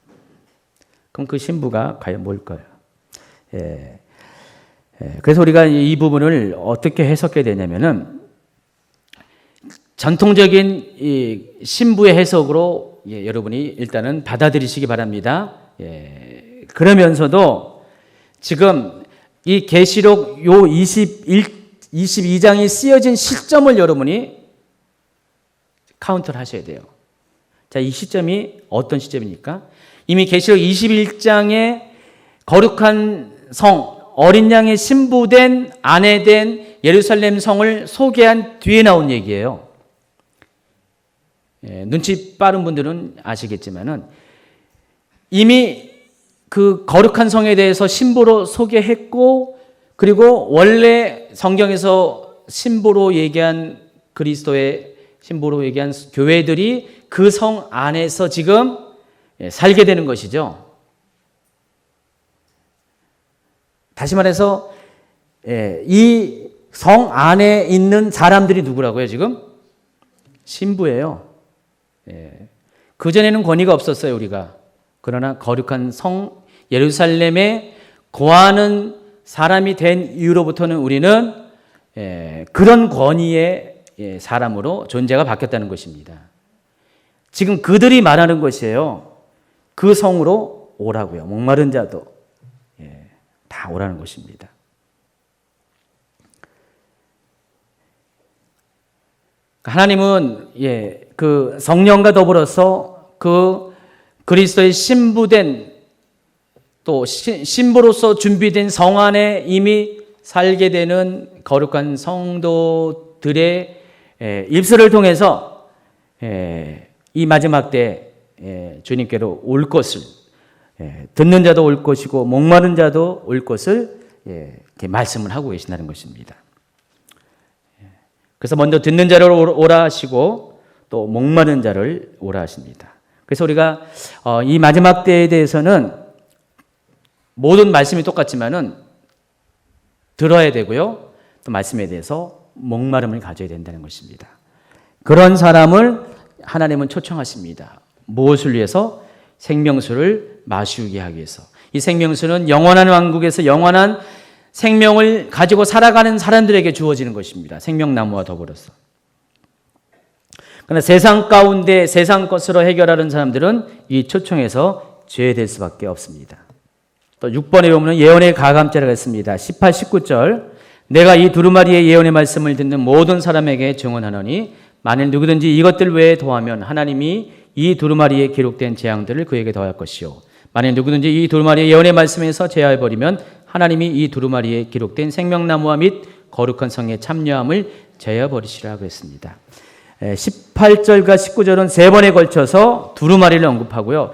그럼 그 신부가 과연 뭘까요? 그래서 우리가 이 부분을 어떻게 해석해야 되냐면은 전통적인 이 신부의 해석으로 여러분이 일단은 받아들이시기 바랍니다. 그러면서도 지금 이 계시록 요 22장이 쓰여진 시점을 여러분이 카운트를 하셔야 돼요. 자, 이 시점이 어떤 시점입니까? 이미 계시록 21장에 거룩한 성, 어린 양의 신부된 아내된 예루살렘 성을 소개한 뒤에 나온 얘기예요. 눈치 빠른 분들은 아시겠지만은 이미 그 거룩한 성에 대해서 신부로 소개했고, 그리고 원래 성경에서 신부로 얘기한 그리스도의 신부로 얘기한 교회들이 그 성 안에서 지금 살게 되는 것이죠. 다시 말해서 이 성 안에 있는 사람들이 누구라고요? 지금 신부예요. 그전에는 권위가 없었어요, 우리가. 그러나 거룩한 성 예루살렘에 거하는 사람이 된 이후로부터는 우리는 그런 권위의 사람으로 존재가 바뀌었다는 것입니다. 지금 그들이 말하는 것이에요. 그 성으로 오라고요. 목마른 자도 다 오라는 것입니다. 하나님은 그 성령과 더불어서 그 그리스도의 신부된 또 신부로서 준비된 성 안에 이미 살게 되는 거룩한 성도들의 입술을 통해서 이 마지막 때 주님께로 올 것을 듣는 자도 올 것이고 목마른 자도 올 것을 이렇게 말씀을 하고 계신다는 것입니다. 그래서 먼저 듣는 자를 오라 하시고 또 목마른 자를 오라 하십니다. 그래서 우리가 이 마지막 때에 대해서는 모든 말씀이 똑같지만은 들어야 되고요. 또 말씀에 대해서 목마름을 가져야 된다는 것입니다. 그런 사람을 하나님은 초청하십니다. 무엇을 위해서? 생명수를 마시게 하기 위해서. 이 생명수는 영원한 왕국에서 영원한 생명을 가지고 살아가는 사람들에게 주어지는 것입니다. 생명나무와 더불어서. 그러나 세상 가운데 세상 것으로 해결하는 사람들은 이 초청에서 제외될 수밖에 없습니다. 또 6번에 보면 예언의 가감죄라고 했습니다. 18, 19절 내가 이 두루마리의 예언의 말씀을 듣는 모든 사람에게 증언하노니 만일 누구든지 이것들 외에 더하면 하나님이 이 두루마리에 기록된 재앙들을 그에게 더할 것이요 만일 누구든지 이 두루마리의 예언의 말씀에서 제하여버리면 하나님이 이 두루마리에 기록된 생명나무와 및 거룩한 성의 참여함을 제하여버리시라고 했습니다. 18절과 19절은 세 번에 걸쳐서 두루마리를 언급하고요.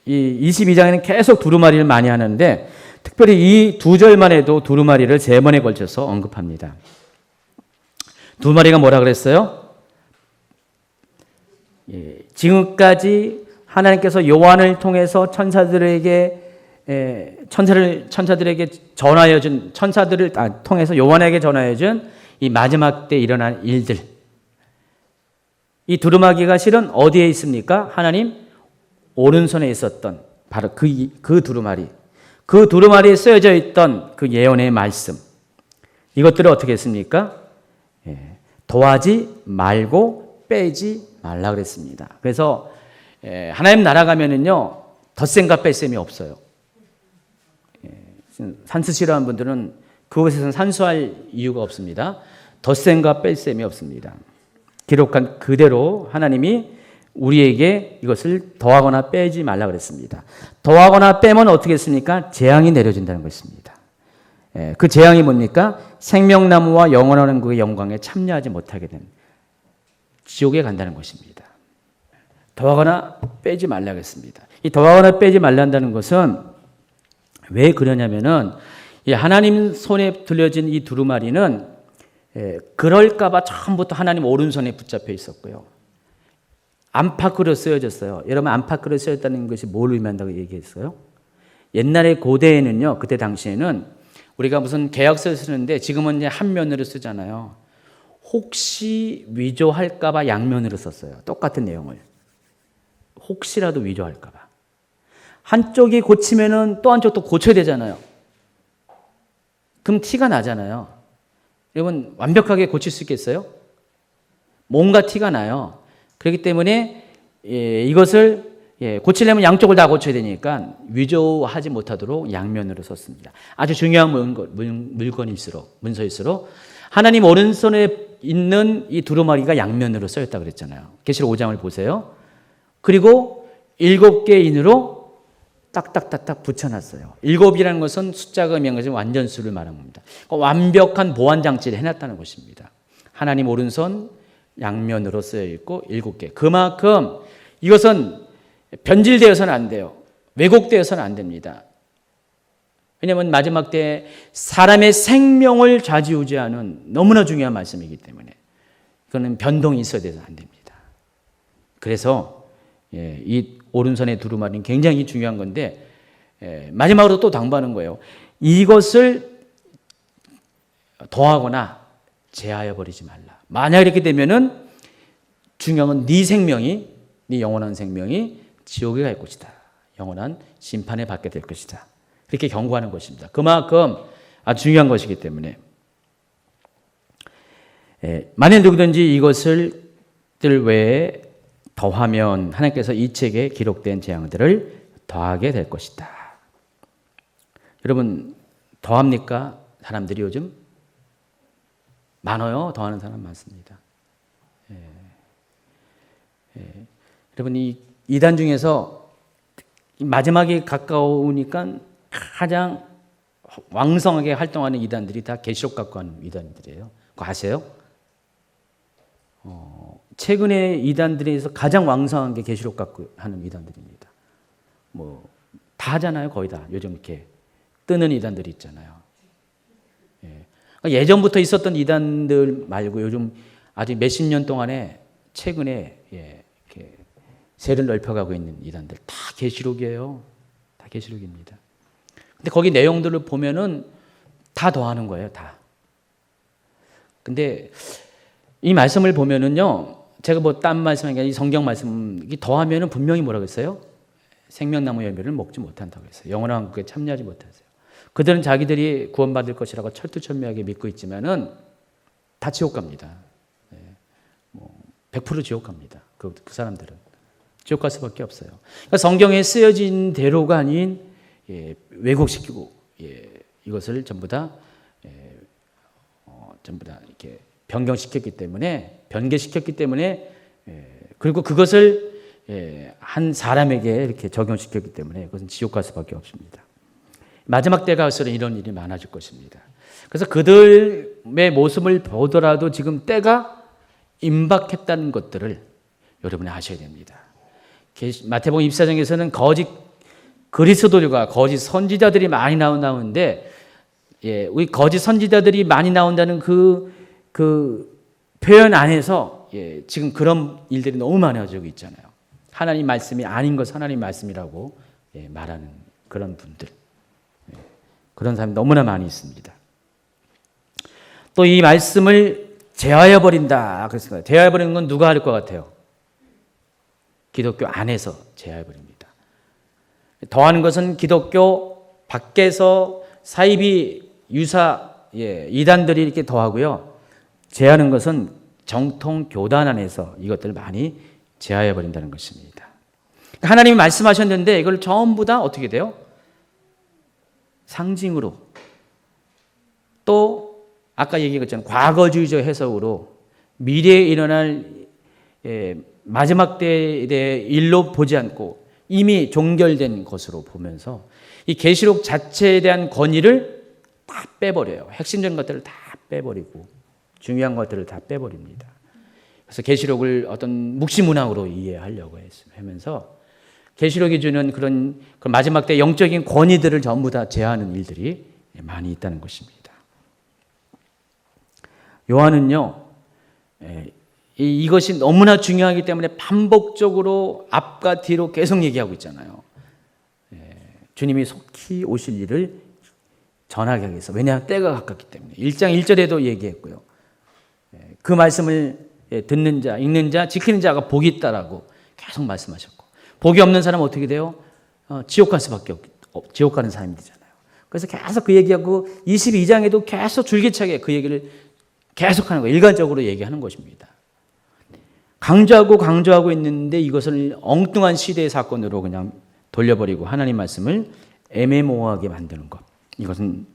이 22장에는 계속 두루마리를 많이 하는데 특별히 이 두 절만 해도 두루마리를 세 번에 걸쳐서 언급합니다. 두루마리가 뭐라 그랬어요? 지금까지 하나님께서 요한을 통해서 천사들에게 전하여 준 천사들을 통해서 요한에게 전하여 준 이 마지막 때 일어날 일들. 이 두루마기가 실은 어디에 있습니까? 하나님 오른손에 있었던 바로 그 두루마리. 그 두루마리에 쓰여져 있던 그 예언의 말씀. 이것들을 어떻게 했습니까? 더하지 말고 빼지 말라 그랬습니다. 그래서 하나님 나라 가면은요 덧셈과 뺄셈이 없어요. 산수 싫어하는 분들은 그곳에서는 산수할 이유가 없습니다. 덧셈과 뺄셈이 없습니다. 기록한 그대로 하나님이 우리에게 이것을 더하거나 빼지 말라 그랬습니다. 더하거나 빼면 어떻게 했습니까? 재앙이 내려진다는 것입니다. 그 재앙이 뭡니까? 생명나무와 영원한 그의 영광에 참여하지 못하게 된 지옥에 간다는 것입니다. 더하거나 빼지 말라 그랬습니다. 이 더하거나 빼지 말란다는 것은 왜 그러냐면은 이 하나님 손에 들려진 이 두루마리는 그럴까봐 처음부터 하나님 오른손에 붙잡혀 있었고요. 안팎으로 쓰여졌어요. 여러분 안팎으로 쓰여졌다는 것이 뭘 의미한다고 얘기했어요? 옛날에 고대에는요. 그때 당시에는 우리가 무슨 계약서를 쓰는데 지금은 이제 한 면으로 쓰잖아요. 혹시 위조할까봐 양면으로 썼어요. 똑같은 내용을. 혹시라도 위조할까봐. 한쪽이 고치면은 또 한쪽도 고쳐야 되잖아요. 그럼 티가 나잖아요. 여러분 완벽하게 고칠 수 있겠어요? 뭔가 티가 나요. 그렇기 때문에 이것을 고치려면 양쪽을 다 고쳐야 되니까 위조하지 못하도록 양면으로 썼습니다. 아주 중요한 물건일수록 문서일수록 하나님 오른손에 있는 이 두루마리가 양면으로 쓰였다고 그랬잖아요. 계시록 5장을 보세요. 그리고 7개의 인으로 딱딱딱딱 붙여놨어요. 7이라는 것은 숫자가 의미하는 것은 완전수를 말하는 겁니다. 완벽한 보안 장치를 해놨다는 것입니다. 하나님 오른손 양면으로 쓰여 있고 7개. 그만큼 이것은 변질되어서는 안 돼요. 왜곡되어서는 안 됩니다. 왜냐하면 마지막 때 사람의 생명을 좌지우지하는 너무나 중요한 말씀이기 때문에 이거는 변동이 있어야 돼서 안 됩니다. 그래서 이 오른손의 두루마리는 굉장히 중요한 건데 마지막으로 또 당부하는 거예요. 이것을 더하거나 제하여 버리지 말라. 만약 이렇게 되면은 중요한 건 네 생명이, 네 영원한 생명이 지옥에 갈 것이다. 영원한 심판에 받게 될 것이다. 그렇게 경고하는 것입니다. 그만큼 아주 중요한 것이기 때문에 만약 누구든지 이것을 외에 더하면 하나님께서 이 책에 기록된 재앙들을 더하게 될 것이다. 여러분 더합니까? 사람들이 요즘 많아요. 더하는 사람 많습니다. 여러분 이 이단 중에서 마지막에 가까우니까 가장 왕성하게 활동하는 이단들이 다 계시록 갖고 하는 이단들이에요. 그거 아세요? 최근에 이단들에서 가장 왕성한 게 계시록 갖고 하는 이단들입니다. 뭐 다 하잖아요. 거의 다 요즘 이렇게 뜨는 이단들이 있잖아요. 예전부터 있었던 이단들 말고 요즘 아주 몇십 년 동안에 최근에 이렇게 세를 넓혀가고 있는 이단들 다 계시록이에요. 다 계시록입니다. 근데 거기 내용들을 보면은 다 더하는 거예요. 다. 근데 이 말씀을 보면은요, 제가 뭐 딴 말씀이 아니라 이 성경 말씀 더하면은 분명히 뭐라고 했어요? 생명나무 열매를 먹지 못한다고 했어요. 영원한 왕국에 참여하지 못하세요. 그들은 자기들이 구원받을 것이라고 철두철미하게 믿고 있지만은 다 지옥 갑니다. 100% 지옥 갑니다. 그 사람들은 지옥 갈 수밖에 없어요. 그러니까 성경에 쓰여진 대로가 아닌 왜곡시키고 이것을 전부 다 이렇게 변경시켰기 때문에 변개시켰기 때문에 그리고 그것을 한 사람에게 이렇게 적용시켰기 때문에 그것은 지옥 갈 수밖에 없습니다. 마지막 때가 갈수록 이런 일이 많아질 것입니다. 그래서 그들의 모습을 보더라도 지금 때가 임박했다는 것들을 여러분이 아셔야 됩니다. 마태복음 24장에서는 거짓 그리스도들과 거짓 선지자들이 많이 나오는데 우리 거짓 선지자들이 많이 나온다는 그 표현 안에서 지금 그런 일들이 너무 많아지고 있잖아요. 하나님 말씀이 아닌 것 하나님 말씀이라고 말하는 그런 분들, 그런 사람이 너무나 많이 있습니다. 또 이 말씀을 제하여 버린다 그랬습니다. 제하여 버리는 건 누가 할 것 같아요? 기독교 안에서 제하여 버립니다. 더하는 것은 기독교 밖에서 사이비 유사 이단들이 이렇게 더하고요. 제하는 것은 정통 교단 안에서 이것들을 많이 제하여 버린다는 것입니다. 하나님이 말씀하셨는데 이걸 전부 다 어떻게 돼요? 상징으로 또 아까 얘기했잖아요. 과거주의적 해석으로 미래에 일어날 마지막 때에 대해 일로 보지 않고 이미 종결된 것으로 보면서 이 계시록 자체에 대한 권위를 다 빼버려요. 핵심적인 것들을 다 빼버리고 중요한 것들을 다 빼버립니다. 그래서 계시록을 어떤 묵시문학으로 이해하려고 하면서 계시록이 주는 그런 마지막 때 영적인 권위들을 전부 다 제하는 일들이 많이 있다는 것입니다. 요한은요, 이것이 너무나 중요하기 때문에 반복적으로 앞과 뒤로 계속 얘기하고 있잖아요. 주님이 속히 오실 일을 전하게 하기 위해서. 왜냐하면 때가 가깝기 때문에. 1장 1절에도 얘기했고요. 그 말씀을 듣는 자, 읽는 자, 지키는 자가 복이 있다라고 계속 말씀하셨고, 복이 없는 사람은 어떻게 돼요? 지옥 갈 수밖에 없고, 지옥 가는 사람이 되잖아요. 그래서 계속 그 얘기하고 22장에도 계속 줄기차게 그 얘기를 계속하는 거예요. 일관적으로 얘기하는 것입니다. 강조하고 있는데 이것을 엉뚱한 시대의 사건으로 그냥 돌려버리고 하나님 말씀을 애매모호하게 만드는 것. 이것은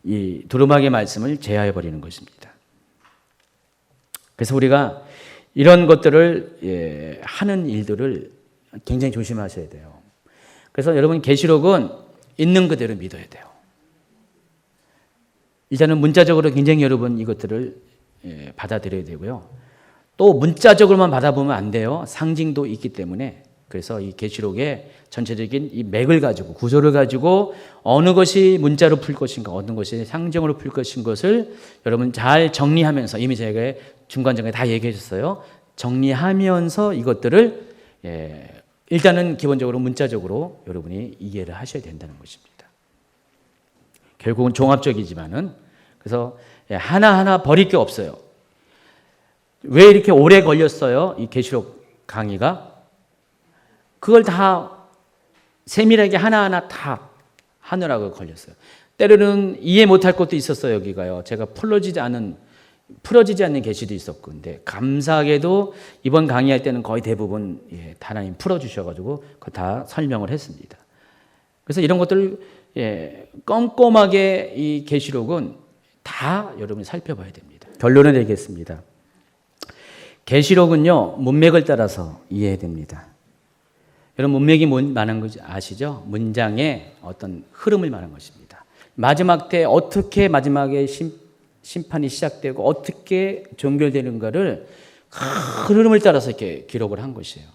이 두루마기의 말씀을 제하해버리는 것입니다. 그래서 우리가 이런 것들을 하는 일들을 굉장히 조심하셔야 돼요. 그래서 여러분 계시록은 있는 그대로 믿어야 돼요. 일단은 문자적으로 굉장히 여러분 이것들을 받아들여야 되고요. 또 문자적으로만 받아보면 안 돼요. 상징도 있기 때문에. 그래서 이 계시록의 전체적인 이 맥을 가지고 구조를 가지고 어느 것이 문자로 풀 것인가 어느 것이 상징으로 풀 것인 것을 여러분 잘 정리하면서 이미 제가 중간중간에 다 얘기해 줬어요. 정리하면서 이것들을 일단은 기본적으로 문자적으로 여러분이 이해를 하셔야 된다는 것입니다. 결국은 종합적이지만은 그래서 하나하나 버릴 게 없어요. 왜 이렇게 오래 걸렸어요? 이 계시록 강의가? 그걸 다 세밀하게 하나하나 다 하느라고 걸렸어요. 때로는 이해 못할 것도 있었어요. 여기가요. 제가 풀어지지 않는 계시도 있었고, 근데 감사하게도 이번 강의할 때는 거의 대부분 하나님 풀어주셔가지고 그거 다 설명을 했습니다. 그래서 이런 것들을 꼼꼼하게 이 계시록은 다 여러분이 살펴봐야 됩니다. 결론을 내리겠습니다. 계시록은요, 문맥을 따라서 이해해야 됩니다. 여러분, 문맥이 말하는 거 아시죠? 문장의 어떤 흐름을 말하는 것입니다. 마지막 때 어떻게 마지막에 심판이 시작되고 어떻게 종결되는가를 그 흐름을 따라서 이렇게 기록을 한 것이에요.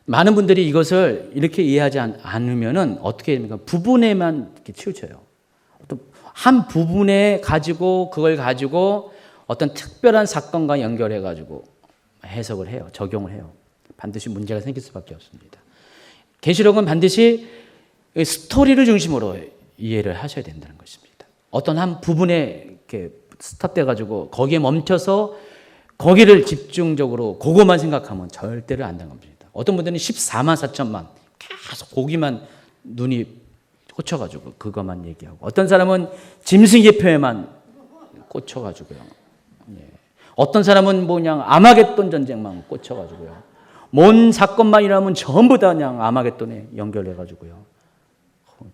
많은 분들이 이것을 이렇게 이해하지 않으면은 어떻게 됩니까? 부분에만 이렇게 치우쳐요. 또 한 부분에 가지고 그걸 가지고 어떤 특별한 사건과 연결해 가지고 해석을 해요. 적용을 해요. 반드시 문제가 생길 수밖에 없습니다. 계시록은 반드시 스토리를 중심으로 이해를 하셔야 된다는 것입니다. 어떤 한 부분에 이렇게 스탑돼 가지고 거기에 멈춰서 거기를 집중적으로 그것만 생각하면 절대로 안 되는 겁니다. 어떤 분들은 14만 4천만 계속 거기만 눈이 꽂혀가지고 그것만 얘기하고, 어떤 사람은 짐승의 표에만 꽂혀가지고요. 어떤 사람은 그냥 아마겟돈 전쟁만 꽂혀가지고요. 뭔 사건만 일어나면 전부 다 그냥 아마겟돈에 연결해가지고요.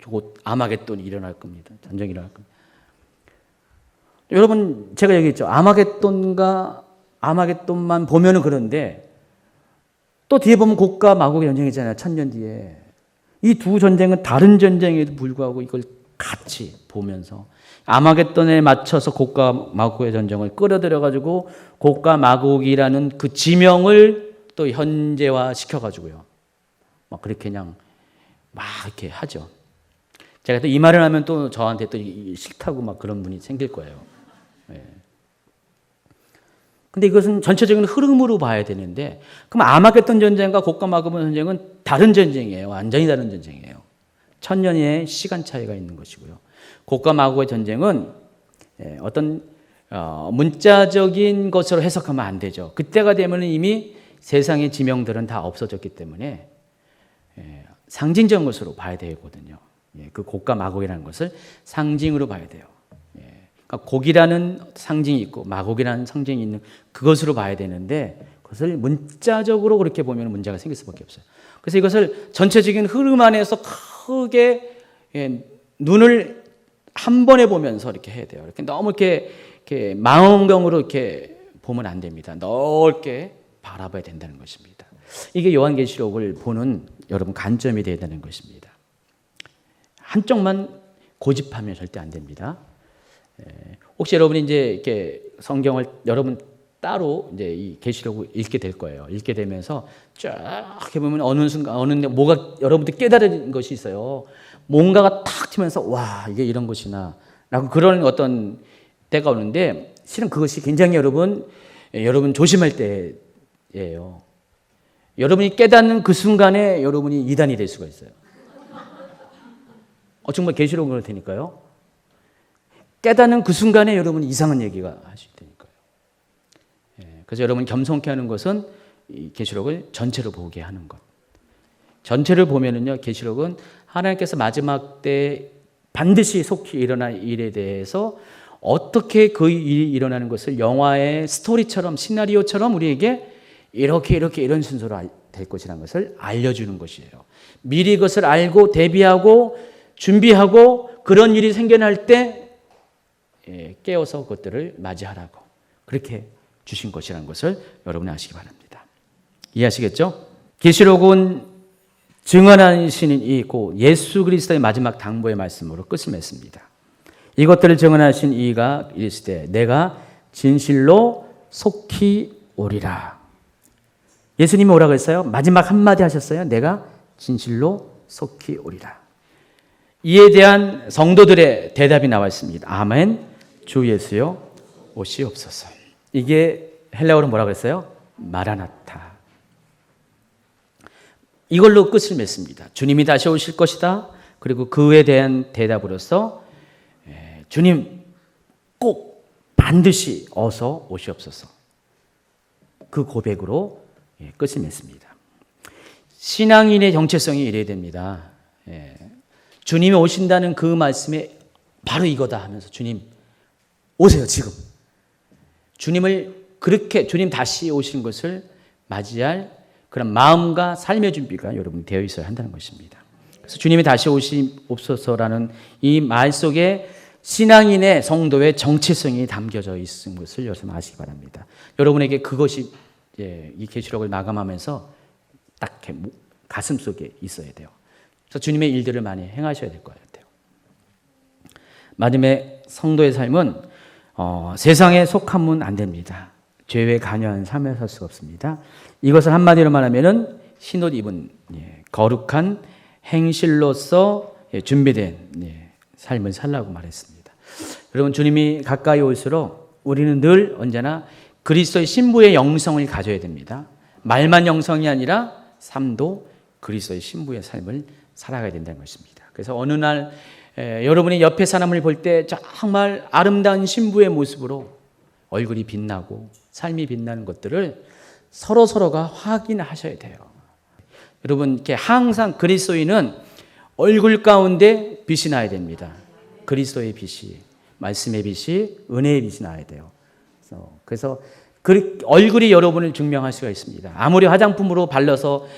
곧 아마겟돈이 일어날 겁니다. 전쟁이 일어날 겁니다. 여러분, 제가 얘기했죠. 아마겟돈만 보면은 그런데 또 뒤에 보면 곡과 마곡의 전쟁이잖아요. 1000년 뒤에. 이 두 전쟁은 다른 전쟁에도 불구하고 이걸 같이 보면서 아마겟돈에 맞춰서 곡과 마곡의 전쟁을 끌어들여가지고 곡과 마곡이라는 그 지명을 또 현재화 시켜가지고요. 막 그렇게 그냥 막 이렇게 하죠. 제가 또 이 말을 하면 또 저한테 또 싫다고 막 그런 분이 생길 거예요. 근데 이것은 전체적인 흐름으로 봐야 되는데, 그럼 아마겟돈 전쟁과 곡과 마곡의 전쟁은 다른 전쟁이에요. 완전히 다른 전쟁이에요. 1000년의 시간 차이가 있는 것이고요. 곡과 마곡의 전쟁은 어떤 문자적인 것으로 해석하면 안 되죠. 그때가 되면 이미 세상의 지명들은 다 없어졌기 때문에 상징적인 것으로 봐야 되거든요. 그 곡과 마곡이라는 것을 상징으로 봐야 돼요. 그러니까 곡이라는 상징이 있고 마곡이라는 상징이 있는 그것으로 봐야 되는데, 그것을 문자적으로 그렇게 보면 문제가 생길 수밖에 없어요. 그래서 이것을 전체적인 흐름 안에서 크게 눈을 한 번에 보면서 이렇게 해야 돼요. 이렇게 너무 이렇게 망원경으로 이렇게 보면 안 됩니다. 넓게 바라봐야 된다는 것입니다. 이게 요한계시록을 보는 여러분 관점이 되어야 되는 것입니다. 한쪽만 고집하면 절대 안 됩니다. 혹시 여러분이 이제 이렇게 성경을 여러분 따로 이제 이 계시록을 읽게 될 거예요. 읽게 되면서 쫙 해보면 어느 순간 어느 뭐가 여러분들 깨달은 것이 있어요. 뭔가가 탁 튀면서 와, 이게 이런 것이나 라고 그런 어떤 때가 오는데, 실은 그것이 굉장히 여러분 조심할 때예요. 여러분이 깨닫는 그 순간에 여러분이 이단이 될 수가 있어요. 정말 계시록은 그럴 테니까요. 깨닫는 그 순간에 여러분이 이상한 얘기가 하실 테니까요. 그래서 여러분 겸손케 하는 것은 이 계시록을 전체로 보게 하는 것. 전체를 보면은요, 계시록은 하나님께서 마지막 때 반드시 속히 일어날 일에 대해서 어떻게 그 일이 일어나는 것을 영화의 스토리처럼, 시나리오처럼 우리에게 이렇게 이런 순서로 될 것이라는 것을 알려주는 것이에요. 미리 그것을 알고 대비하고 준비하고 그런 일이 생겨날 때 깨어서 그것들을 맞이하라고 그렇게 주신 것이라는 것을 여러분이 아시기 바랍니다. 이해하시겠죠? 계시록은 증언하시는 이고 예수 그리스도의 마지막 당부의 말씀으로 끝을 맺습니다. 이것들을 증언하신 이가 이르시되 내가 진실로 속히 오리라. 예수님이 오라고 했어요. 마지막 한마디 하셨어요. 내가 진실로 속히 오리라. 이에 대한 성도들의 대답이 나와 있습니다. 아멘. 주 예수여 오시옵소서. 이게 헬라어로 뭐라고 했어요? 마라나타. 이걸로 끝을 맺습니다. 주님이 다시 오실 것이다. 그리고 그에 대한 대답으로서 주님 꼭 반드시 어서 오시옵소서. 그 고백으로 끝을 맺습니다. 신앙인의 정체성이 이래야 됩니다. 주님이 오신다는 그 말씀에 바로 이거다 하면서 주님 오세요 지금. 주님을 그렇게 주님 다시 오신 것을 맞이할 그런 마음과 삶의 준비가 여러분 되어 있어야 한다는 것입니다. 그래서 주님이 다시 오시옵소서라는 이 말 속에 신앙인의 성도의 정체성이 담겨져 있는 것을 여러분 아시기 바랍니다. 여러분에게 그것이 이 계시록을 마감하면서 딱 가슴 속에 있어야 돼요. 그래서 주님의 일들을 많이 행하셔야 될 것 같아요. 마지막에 성도의 삶은 세상에 속하면 안 됩니다. 죄에 관여한 삶에 살 수가 없습니다. 이것을 한마디로 말하면은 흰옷 입은 거룩한 행실로서 준비된 삶을 살라고 말했습니다. 여러분, 주님이 가까이 올수록 우리는 늘 언제나 그리스도의 신부의 영성을 가져야 됩니다. 말만 영성이 아니라 삶도 그리스도의 신부의 삶을 살아가야 된다는 것입니다. 그래서 어느 날 여러분이 옆에 사람을 볼 때 정말 아름다운 신부의 모습으로 얼굴이 빛나고 삶이 빛나는 것들을 서로가 확인하셔야 돼요. 여러분, 이렇게 항상 그리스도인은 얼굴 가운데 빛이 나야 됩니다. 그리스도의 빛이, 말씀의 빛이, 은혜의 빛이 나야 돼요. 그래서 얼굴이 여러분을 증명할 수가 있습니다. 아무리 화장품으로 발라서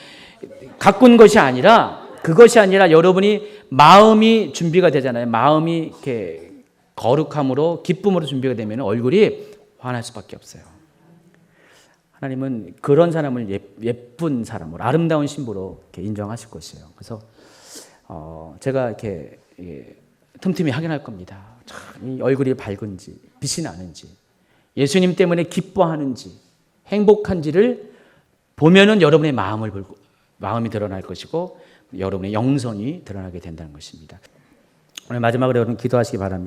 가꾼 것이 아니라, 그것이 아니라 여러분이 마음이 준비가 되잖아요. 마음이 이렇게 거룩함으로, 기쁨으로 준비가 되면 얼굴이 환할 수밖에 없어요. 하나님은 그런 사람을 예쁜 사람으로, 아름다운 신부로 이렇게 인정하실 것이에요. 그래서 제가 이렇게 틈틈이 확인할 겁니다. 참, 이 얼굴이 밝은지, 빛이 나는지, 예수님 때문에 기뻐하는지, 행복한지를 보면은 여러분의 마음이 드러날 것이고, 여러분의 영성이 드러나게 된다는 것입니다. 오늘 마지막으로 여러분 기도하시기 바랍니다.